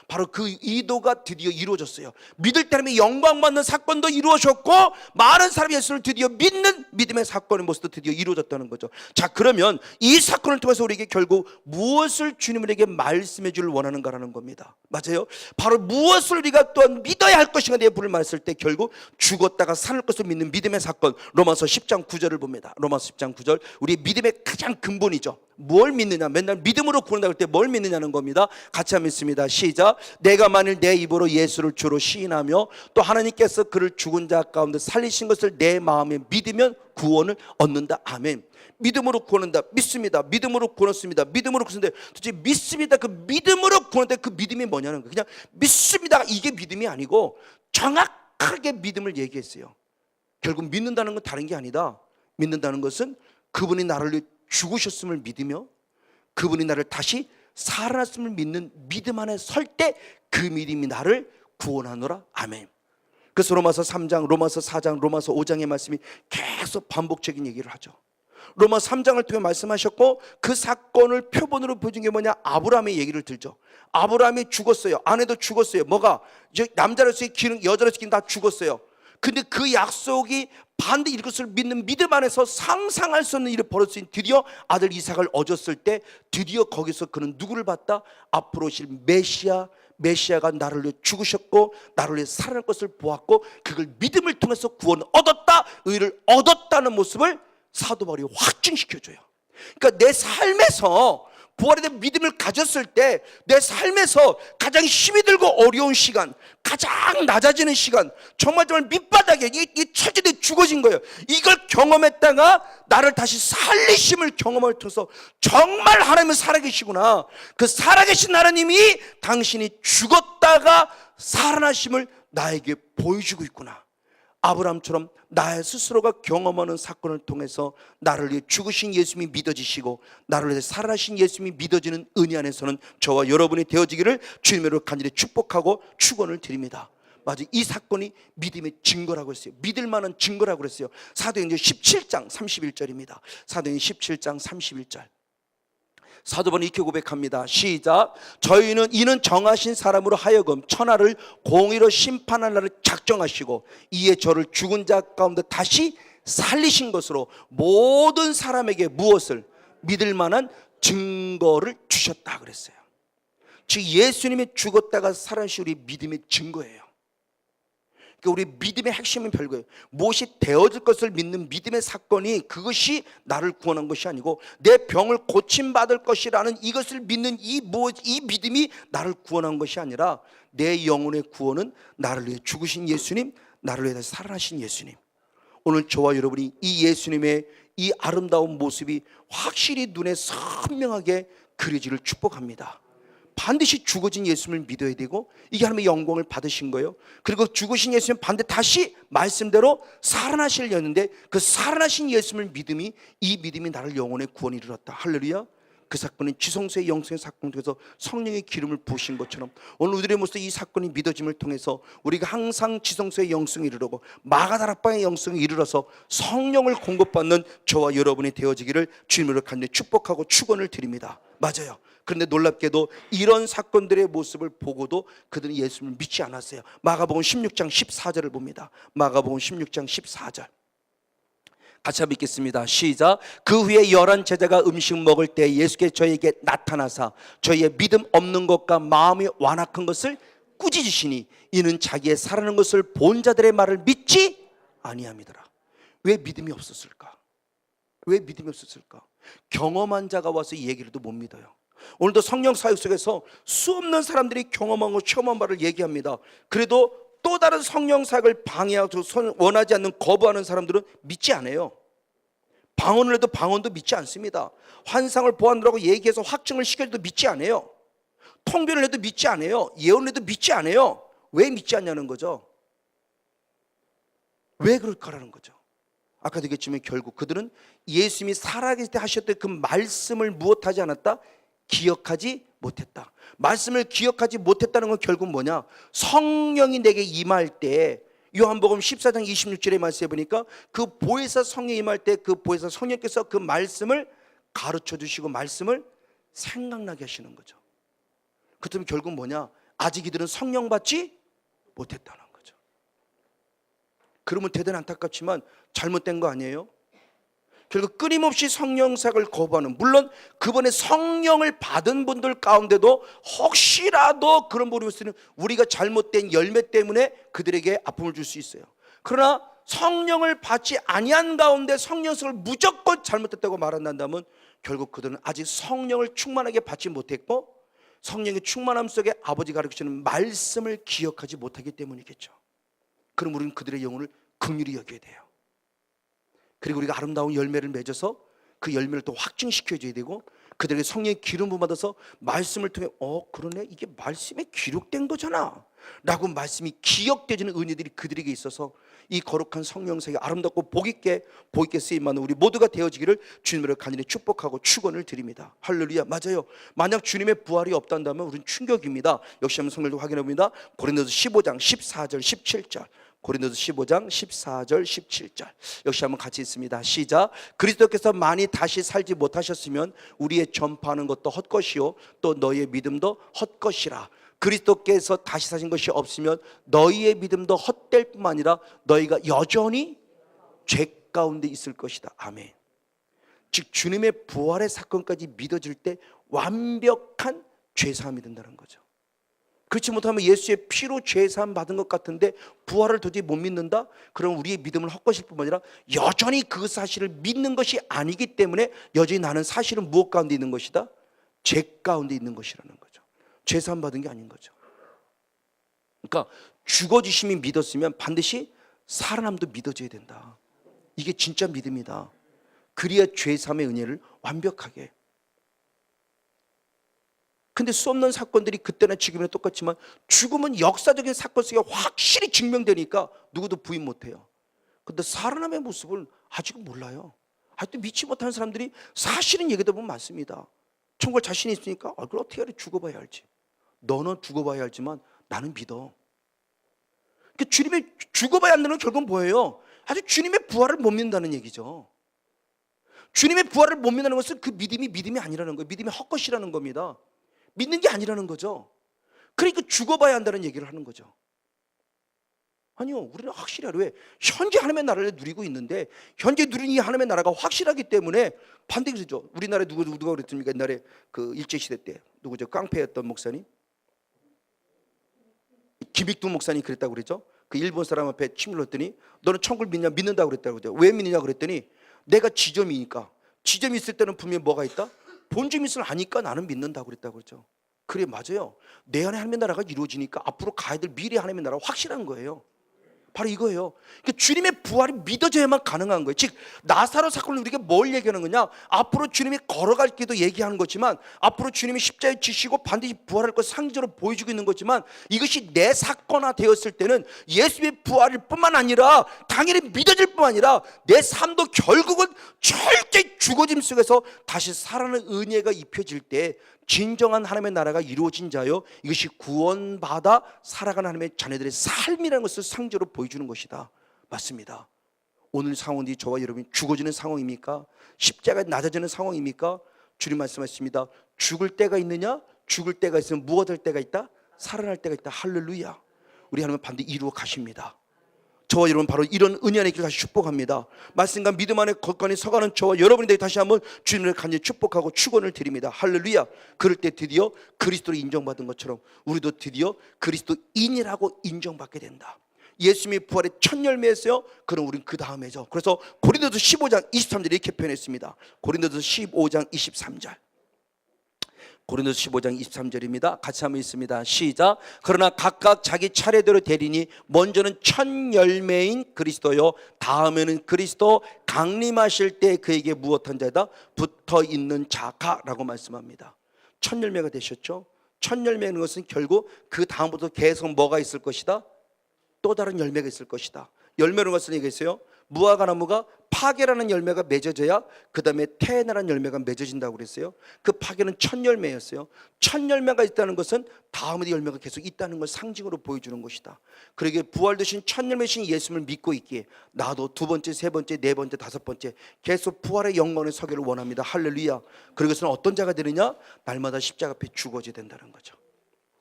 바로 그 의도가 드디어 이루어졌어요. 믿을 때면 영광받는 사건도 이루어졌고, 많은 사람이 예수를 드디어 믿는 믿음의 사건의 모습도 드디어 이루어졌다는 거죠. 자, 그러면 이 사건을 통해서 우리에게 결국 무엇을 주님에게 말씀해 줄 원하는가라는 겁니다. 맞아요? 바로 무엇을 우리가 또한 믿어야 할 것인가 내 불을 말했을 때 결국 죽었다가 살 것을 믿는 믿음의 사건, 로마서 10장 9절을 봅니다. 로마서 10장 9절, 우리 믿음의 가장 근본이죠. 뭘 믿느냐, 맨날 믿음으로 구원한다 할 때 뭘 믿느냐는 겁니다. 같이 한번 믿습니다. 시작. 내가 만일 내 입으로 예수를 주로 시인하며 또 하나님께서 그를 죽은 자 가운데 살리신 것을 내 마음에 믿으면 구원을 얻는다. 아멘. 믿음으로 구원한다. 믿습니다. 믿음으로 구원했습니다. 믿음으로 구원했는데 도대체 믿습니다. 그 믿음으로 구원할 때 그 믿음이 뭐냐는 거예요. 그냥 믿습니다. 이게 믿음이 아니고 정확하게 믿음을 얘기했어요. 결국 믿는다는 건 다른 게 아니다. 믿는다는 것은 그분이 나를 위해 죽으셨음을 믿으며 그분이 나를 다시 살아났음을 믿는 믿음 안에 설 때 그 믿음이 나를 구원하노라. 아멘. 그래서 로마서 3장, 로마서 4장, 로마서 5장의 말씀이 계속 반복적인 얘기를 하죠. 로마 3장을 통해 말씀하셨고, 그 사건을 표본으로 보여준 게 뭐냐? 아브라함의 얘기를 들죠. 아브라함이 죽었어요. 아내도 죽었어요. 뭐가? 남자로서의 기능, 여자로서의 기능 다 죽었어요. 근데 그 약속이 반드시 이것을 믿는 믿음 안에서 상상할 수 없는 일을 벌었으니 드디어 아들 이삭을 얻었을 때 드디어 거기서 그는 누구를 봤다? 앞으로 오실 메시아가 나를 위해 죽으셨고 나를 위해 살아날 것을 보았고 그걸 믿음을 통해서 구원을 얻었다, 의를 얻었다는 모습을 사도 바울이 확증시켜줘요. 그러니까 내 삶에서 부활에 대한 믿음을 가졌을 때 내 삶에서 가장 힘이 들고 어려운 시간, 가장 낮아지는 시간, 정말 밑바닥에 이 처지에 죽어진 거예요. 이걸 경험했다가 나를 다시 살리심을 경험을 통해서 정말 하나님은 살아계시구나, 그 살아계신 하나님이 당신이 죽었다가 살아나심을 나에게 보여주고 있구나. 아브라함처럼 나의 스스로가 경험하는 사건을 통해서 나를 위해 죽으신 예수님이 믿어지시고 나를 위해 살아나신 예수님이 믿어지는 은혜 안에서는 저와 여러분이 되어지기를 주님으로 간절히 축복하고 축원을 드립니다. 맞아요. 이 사건이 믿음의 증거라고 했어요. 믿을 만한 증거라고 그랬어요. 사도행전 17장 31절입니다. 사도행전 17장 31절. 사도 바울은 이렇게 고백합니다. 시작. 저희는 이는 정하신 사람으로 하여금 천하를 공의로 심판할 날을 작정하시고 이에 저를 죽은 자 가운데 다시 살리신 것으로 모든 사람에게 무엇을? 믿을 만한 증거를 주셨다 그랬어요. 즉 예수님이 죽었다가 살아나신 우리 믿음의 증거예요. 우리 믿음의 핵심은 별거예요. 무엇이 되어질 것을 믿는 믿음의 사건이 그것이 나를 구원한 것이 아니고 내 병을 고침받을 것이라는 이것을 믿는 이 믿음이 나를 구원한 것이 아니라 내 영혼의 구원은 나를 위해 죽으신 예수님, 나를 위해 살아나신 예수님. 오늘 저와 여러분이 이 예수님의 이 아름다운 모습이 확실히 눈에 선명하게 그려지기를 축복합니다. 반드시 죽어진 예수님을 믿어야 되고 이게 하나님의 영광을 받으신 거예요. 그리고 죽으신 예수님 반드시 다시 말씀대로 살아나시려는데 그 살아나신 예수님을 믿음이, 이 믿음이 나를 영혼의 구원에 이르렀다. 할렐루야. 그 사건은 지성소의 영성의 사건을 통해서 성령의 기름을 부으신 것처럼 오늘 우리의 모습 이 사건이 믿어짐을 통해서 우리가 항상 지성소의 영성에 이르르고 마가다락방의 영성에 이르러서 성령을 공급받는 저와 여러분이 되어지기를 주님으로 간절히 축복하고 축원을 드립니다. 맞아요. 그런데 놀랍게도 이런 사건들의 모습을 보고도 그들은 예수님을 믿지 않았어요. 마가복음 16장 14절을 봅니다. 마가복음 16장 14절 같이 한번 읽겠습니다. 시작. 그 후에 11 제자가 음식 먹을 때 예수께 저에게 나타나사 저희의 믿음 없는 것과 마음이 완악한 것을 꾸짖으시니 이는 자기의 살아나는 것을 본 자들의 말을 믿지 아니함이더라. 왜 믿음이 없었을까? 왜 믿음이 없었을까? 경험한 자가 와서 이 얘기를 못 믿어요. 오늘도 성령 사역 속에서 수없는 사람들이 경험한 것, 체험한 바를 얘기합니다. 그래도 또 다른 성령 사역을 방해하고 원하지 않는 거부하는 사람들은 믿지 않아요. 방언을 해도 방언도 믿지 않습니다. 환상을 보았느라고 얘기해서 확증을 시켜도 믿지 않아요. 통변을 해도 믿지 않아요. 예언을 해도 믿지 않아요. 왜 믿지 않냐는 거죠. 왜 그럴까라는 거죠. 아까도 얘기했지만 결국 그들은 예수님이 살아계실 때 하셨던 그 말씀을 무엇하지 않았다? 기억하지 못했다. 말씀을 기억하지 못했다는 건 결국 뭐냐? 성령이 내게 임할 때 요한복음 14장 26절의 말씀에 보니까 그 보혜사 성령이 임할 때 그 보혜사 성령께서 그 말씀을 가르쳐 주시고 말씀을 생각나게 하시는 거죠. 그렇다면 결국 뭐냐? 아직 이들은 성령 받지 못했다는 거죠. 그러면 대단히 안타깝지만 잘못된 거 아니에요? 결국 끊임없이 성령 사역을 거부하는, 물론 그번에 성령을 받은 분들 가운데도 혹시라도 그런 부분이 있으면 우리가 잘못된 열매 때문에 그들에게 아픔을 줄 수 있어요. 그러나 성령을 받지 아니한 가운데 성령 사역을 무조건 잘못했다고 말한다면 결국 그들은 아직 성령을 충만하게 받지 못했고 성령의 충만함 속에 아버지가 가르치는 말씀을 기억하지 못하기 때문이겠죠. 그럼 우리는 그들의 영혼을 긍휼히 여겨야 돼요. 그리고 우리가 아름다운 열매를 맺어서 그 열매를 또 확증시켜줘야 되고 그들에게 성령의 기름 부음 받아서 말씀을 통해 그러네, 이게 말씀에 기록된 거잖아 라고 말씀이 기억되어지는 은혜들이 그들에게 있어서 이 거룩한 성령 사역이 아름답고 복있게 쓰임받는 우리 모두가 되어지기를 주님으로 간절히 축복하고 축원을 드립니다. 할렐루야. 맞아요. 만약 주님의 부활이 없단다면 우리는 충격입니다. 역시 한번 성경도 확인해 봅니다. 고린도서 15장 14절 17절, 고린도서 15장 14절 17절 역시 한번 같이 있습니다. 시작. 그리스도께서 많이 다시 살지 못하셨으면 우리의 전파하는 것도 헛것이요 또 너희의 믿음도 헛것이라. 그리스도께서 다시 사신 것이 없으면 너희의 믿음도 헛될 뿐만 아니라 너희가 여전히 죄 가운데 있을 것이다. 아멘. 즉 주님의 부활의 사건까지 믿어질 때 완벽한 죄사함이 된다는 거죠. 그렇지 못하면 예수의 피로 죄사함 받은 것 같은데 부활을 도저히 못 믿는다? 그럼 우리의 믿음은 헛것일 뿐만 아니라 여전히 그 사실을 믿는 것이 아니기 때문에 여전히 나는 사실은 무엇 가운데 있는 것이다? 죄 가운데 있는 것이라는 거죠. 죄사함 받은 게 아닌 거죠. 그러니까 죽어지심이 믿었으면 반드시 살아남도 믿어져야 된다. 이게 진짜 믿음이다. 그래야 죄사함의 은혜를 완벽하게. 근데 수 없는 사건들이 그때나 지금이나 똑같지만 죽음은 역사적인 사건 속에 확실히 증명되니까 누구도 부인 못해요. 근데 살아남의 모습을 아직은 몰라요. 아직도 믿지 못하는 사람들이 사실은 얘기다 보면 많습니다. 천국을 자신이 있으니까 그걸 어떻게 하래, 죽어봐야 알지. 너는 죽어봐야 알지만 나는 믿어. 그러니까 주님의 죽어봐야 한다는 결국은 뭐예요? 아직 주님의 부활을 못 믿는다는 얘기죠. 주님의 부활을 못 믿는다는 것은 그 믿음이 아니라는 거예요. 믿음이 헛것이라는 겁니다. 믿는 게 아니라는 거죠. 그러니까 죽어봐야 한다는 얘기를 하는 거죠. 아니요, 우리는 확실히 알아요. 왜? 현재 하나님의 나라를 누리고 있는데 현재 누리는 이 하나님의 나라가 확실하기 때문에 반대죠. 우리나라에 누가 그랬습니까? 옛날에 그 일제시대 때 누구죠? 깡패였던 목사님, 김익두 목사님 그랬다고 그랬죠. 그 일본 사람 앞에 침을 넣었더니 너는 천국을 믿냐? 믿는다고 그랬다고 그랬죠. 왜 믿느냐 그랬더니 내가 지점이니까. 지점이 있을 때는 분명히 뭐가 있다? 본점이 있을 아니까 나는 믿는다고 그랬다고 그랬죠. 그래, 맞아요. 내 안에 하나님의 나라가 이루어지니까 앞으로 가야 될 미래 하나님의 나라가 확실한 거예요. 바로 이거예요. 그러니까 주님의 부활이 믿어져야만 가능한 거예요. 즉 나사로 사건을 우리가 뭘 얘기하는 거냐? 앞으로 주님이 걸어갈 길도 얘기하는 거지만 앞으로 주님이 십자가에 지시고 반드시 부활할 것 상징으로 보여주고 있는 거지만 이것이 내 사건화 되었을 때는 예수의 부활일 뿐만 아니라 당연히 믿어질 뿐만 아니라 내 삶도 결국은 절대 죽어짐 속에서 다시 살아나는 은혜가 입혀질 때 진정한 하나님의 나라가 이루어진 자요, 이것이 구원받아 살아가는 하나님의 자녀들의 삶이라는 것을 상징으로 보여주는 것이다. 맞습니다. 오늘 상황이 저와 여러분이 죽어지는 상황입니까? 십자가에 낮아지는 상황입니까? 주님 말씀하십니다. 죽을 때가 있느냐? 죽을 때가 있으면 무엇 할 때가 있다? 살아날 때가 있다. 할렐루야. 우리 하나님은 반드시 이루어 가십니다. 저와 여러분 바로 이런 은혜 안에 다시 축복합니다. 말씀과 믿음 안에 거룩하게 서가는 저와 여러분들이 다시 한번 주님을 간절히 축복하고 축원을 드립니다. 할렐루야. 그럴 때 드디어 그리스도로 인정받은 것처럼 우리도 드디어 그리스도인이라고 인정받게 된다. 예수님의 부활의 첫 열매였어요. 그럼 우리는 그 다음에죠. 그래서 고린도서 15장 23절 이렇게 표현했습니다. 고린도서 15장 23절, 고린도서 15장 23절입니다. 같이 한번 있습니다. 시작. 그러나 각각 자기 차례대로 되리니 먼저는 첫 열매인 그리스도요 다음에는 그리스도 강림하실 때 그에게 무엇한 자다? 붙어 있는 자가라고 말씀합니다. 첫 열매가 되셨죠. 첫 열매는 것은 결국 그 다음부터 계속 뭐가 있을 것이다? 또 다른 열매가 있을 것이다. 열매라는 것은 얘기했어요. 무화과 나무가 파괴라는 열매가 맺어져야 그 다음에 태어나는 열매가 맺어진다고 그랬어요. 그 파괴는 첫 열매였어요. 첫 열매가 있다는 것은 다음에 열매가 계속 있다는 걸 상징으로 보여주는 것이다. 그러기에 부활 되신 첫 열매신 예수님을 믿고 있기에 나도 두 번째, 세 번째, 네 번째, 다섯 번째 계속 부활의 영광에 서기를 원합니다. 할렐루야. 그리고 그것은 어떤 자가 되느냐? 날마다 십자가 앞에 죽어져야 된다는 거죠.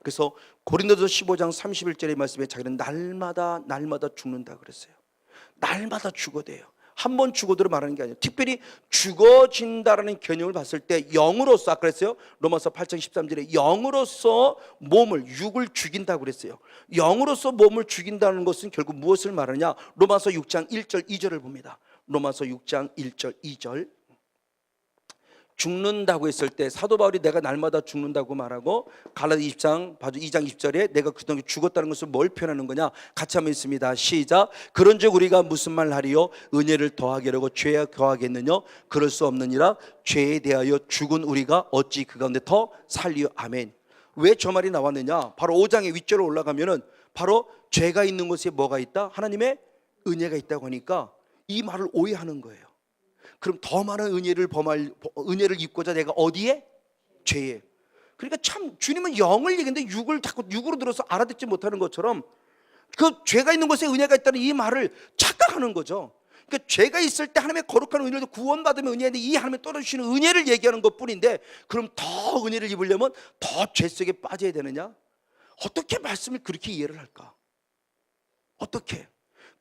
그래서 고린도서 15장 31절의 말씀에 자기는 날마다 죽는다 그랬어요. 날마다 죽어대요. 한 번 죽어도 말하는 게 아니에요. 특별히 죽어진다라는 개념을 봤을 때 영으로서, 아까 그랬어요. 로마서 8장 13절에 영으로서 몸을, 육을 죽인다고 그랬어요. 영으로서 몸을 죽인다는 것은 결국 무엇을 말하냐? 로마서 6장 1절 2절을 봅니다. 로마서 6장 1절 2절. 죽는다고 했을 때 사도 바울이 내가 날마다 죽는다고 말하고, 갈라디 2장 20절에 내가 그동안 죽었다는 것을 뭘 표현하는 거냐? 같이 한번 있습니다. 시작. 그런즉 우리가 무슨 말 하리요? 은혜를 더하게 하려고 죄에 거하겠느냐? 그럴 수 없느니라. 죄에 대하여 죽은 우리가 어찌 그 가운데 더 살리요? 아멘. 왜 저 말이 나왔느냐? 바로 5장의 윗절로 올라가면은 바로 죄가 있는 곳에 뭐가 있다? 하나님의 은혜가 있다고 하니까 이 말을 오해하는 거예요. 그럼 더 많은 은혜를 입고자 내가 어디에? 죄에. 그러니까 참 주님은 영을 얘기했는데 육을 자꾸 육으로 들어서 알아듣지 못하는 것처럼 그 죄가 있는 곳에 은혜가 있다는 이 말을 착각하는 거죠. 그러니까 죄가 있을 때 하나님의 거룩한 은혜를 구원받으면 은혜인데 이 하나님의 떨어주시는 은혜를 얘기하는 것뿐인데, 그럼 더 은혜를 입으려면 더 죄 속에 빠져야 되느냐? 어떻게 말씀을 그렇게 이해를 할까? 어떻게?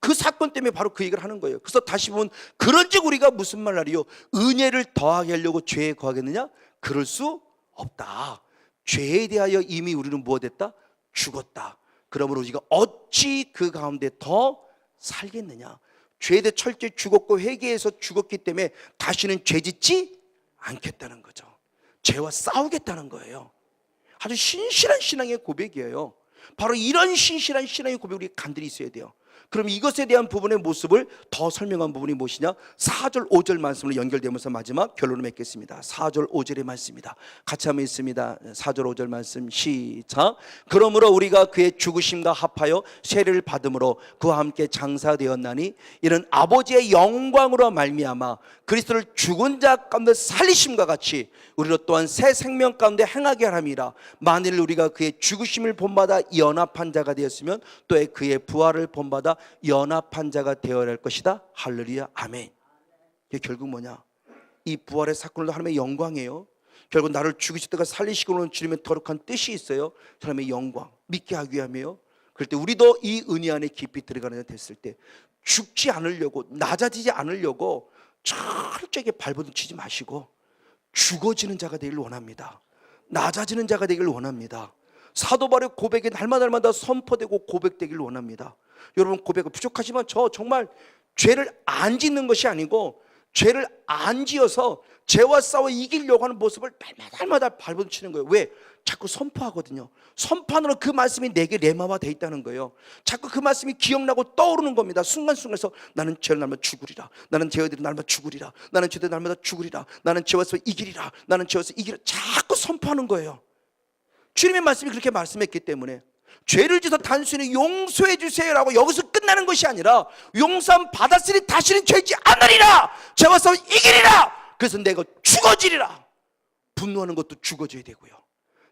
그 사건 때문에 바로 그 얘기를 하는 거예요. 그래서 다시 보면 그런즉 우리가 무슨 말 하리요? 은혜를 더하게 하려고 죄에 거하겠느냐? 그럴 수 없다. 죄에 대하여 이미 우리는 무엇했다? 죽었다. 그러므로 우리가 어찌 그 가운데 더 살겠느냐? 죄에 대해 철저히 죽었고 회개해서 죽었기 때문에 다시는 죄 짓지 않겠다는 거죠. 죄와 싸우겠다는 거예요. 아주 신실한 신앙의 고백이에요. 바로 이런 신실한 신앙의 고백이 우리 간절히 있어야 돼요. 그럼 이것에 대한 부분의 모습을 더 설명한 부분이 무엇이냐? 4절 5절 말씀으로 연결되면서 마지막 결론을 맺겠습니다. 4절 5절의 말씀입니다. 같이 한번 읽습니다. 4절 5절 말씀 시작. 그러므로 우리가 그의 죽으심과 합하여 세례를 받음으로 그와 함께 장사되었나니 이는 아버지의 영광으로 말미암아 그리스도를 죽은 자 가운데 살리심과 같이 우리로 또한 새 생명 가운데 행하게 하람이라. 만일 우리가 그의 죽으심을 본받아 연합한 자가 되었으면 또한 그의 부활을 본받아 연합한 자가 되어야 할 것이다. 할렐루야 아멘. 이게 결국 뭐냐? 이 부활의 사건도 하나님의 영광이에요. 결국 나를 죽이셨다가 살리시고는 주님의 거룩한 뜻이 있어요. 하나님의 영광 믿게 하기 위함이에요. 그럴 때 우리도 이 은혜 안에 깊이 들어가는 자 됐을 때 죽지 않으려고, 낮아지지 않으려고 철저하게 발버둥치지 마시고 죽어지는 자가 되기를 원합니다. 낮아지는 자가 되기를 원합니다. 사도 바울의 고백이 날마다 선포되고 고백되기를 원합니다. 여러분 고백은 부족하지만 저 정말 죄를 안 짓는 것이 아니고 죄를 안 지어서 죄와 싸워 이기려고 하는 모습을 날마다 발버둥치는 거예요. 왜? 자꾸 선포하거든요. 선포하는 그 말씀이 내게 레마화되어 있다는 거예요. 자꾸 그 말씀이 기억나고 떠오르는 겁니다. 순간순간에서 나는 죄를 날마다 죽으리라. 나는 죄들을 날마다 죽으리라. 나는 죄들을 날마다 죽으리라. 나는 죄와 싸워 이기리라. 나는 죄와 싸워 이기리라. 자꾸 선포하는 거예요. 주님의 말씀이 그렇게 말씀했기 때문에 죄를 지어서 단순히 용서해 주세요라고 여기서 끝나는 것이 아니라 용서함 받았으니 다시는 죄지 않으리라. 죄와 싸워 이기리라. 그래서 내가 죽어지리라. 분노하는 것도 죽어져야 되고요.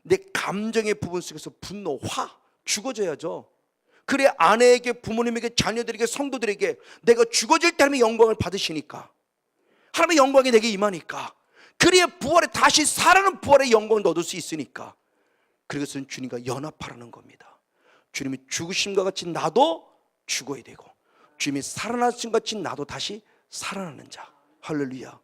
내 감정의 부분 속에서 분노, 화 죽어져야죠. 그래 아내에게, 부모님에게, 자녀들에게, 성도들에게 내가 죽어질 때 하나님의 영광을 받으시니까, 하나님의 영광이 내게 임하니까, 그래야 부활에 다시 살아나는 부활의 영광을 얻을 수 있으니까, 그것은 주님과 연합하라는 겁니다. 주님이 죽으심과 같이 나도 죽어야 되고 주님이 살아나신 같이 나도 다시 살아나는 자. 할렐루야.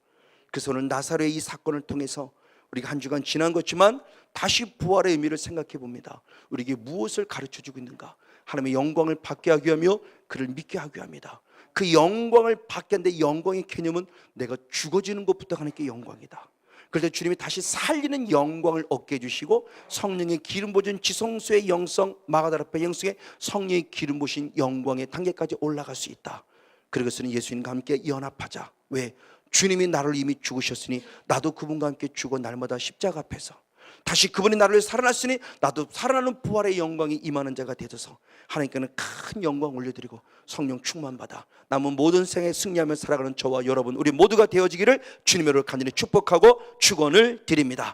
그래서 오늘 나사로의 이 사건을 통해서 우리가 한 주간 지난 것지만 다시 부활의 의미를 생각해 봅니다. 우리에게 무엇을 가르쳐주고 있는가? 하나님의 영광을 받게 하기 위하며 그를 믿게 하기 위함이다. 그 영광을 받게 하는데 영광의 개념은 내가 죽어지는 것부터 하나님께 영광이다. 그래서 주님이 다시 살리는 영광을 얻게 해주시고 성령의 기름 부어준 지성소의 영성, 마가다라파 영성의 성령의 기름 부으신 영광의 단계까지 올라갈 수 있다. 그것은 예수님과 함께 연합하자. 왜? 주님이 나를 이미 죽으셨으니 나도 그분과 함께 죽어 날마다 십자가 앞에서 다시 그분이 나를 살아났으니 나도 살아나는 부활의 영광이 임하는 자가 되어서 하나님께는 큰 영광 올려드리고 성령 충만받아 남은 모든 생에 승리하며 살아가는 저와 여러분 우리 모두가 되어지기를 주님으로 간절히 축복하고 축원을 드립니다.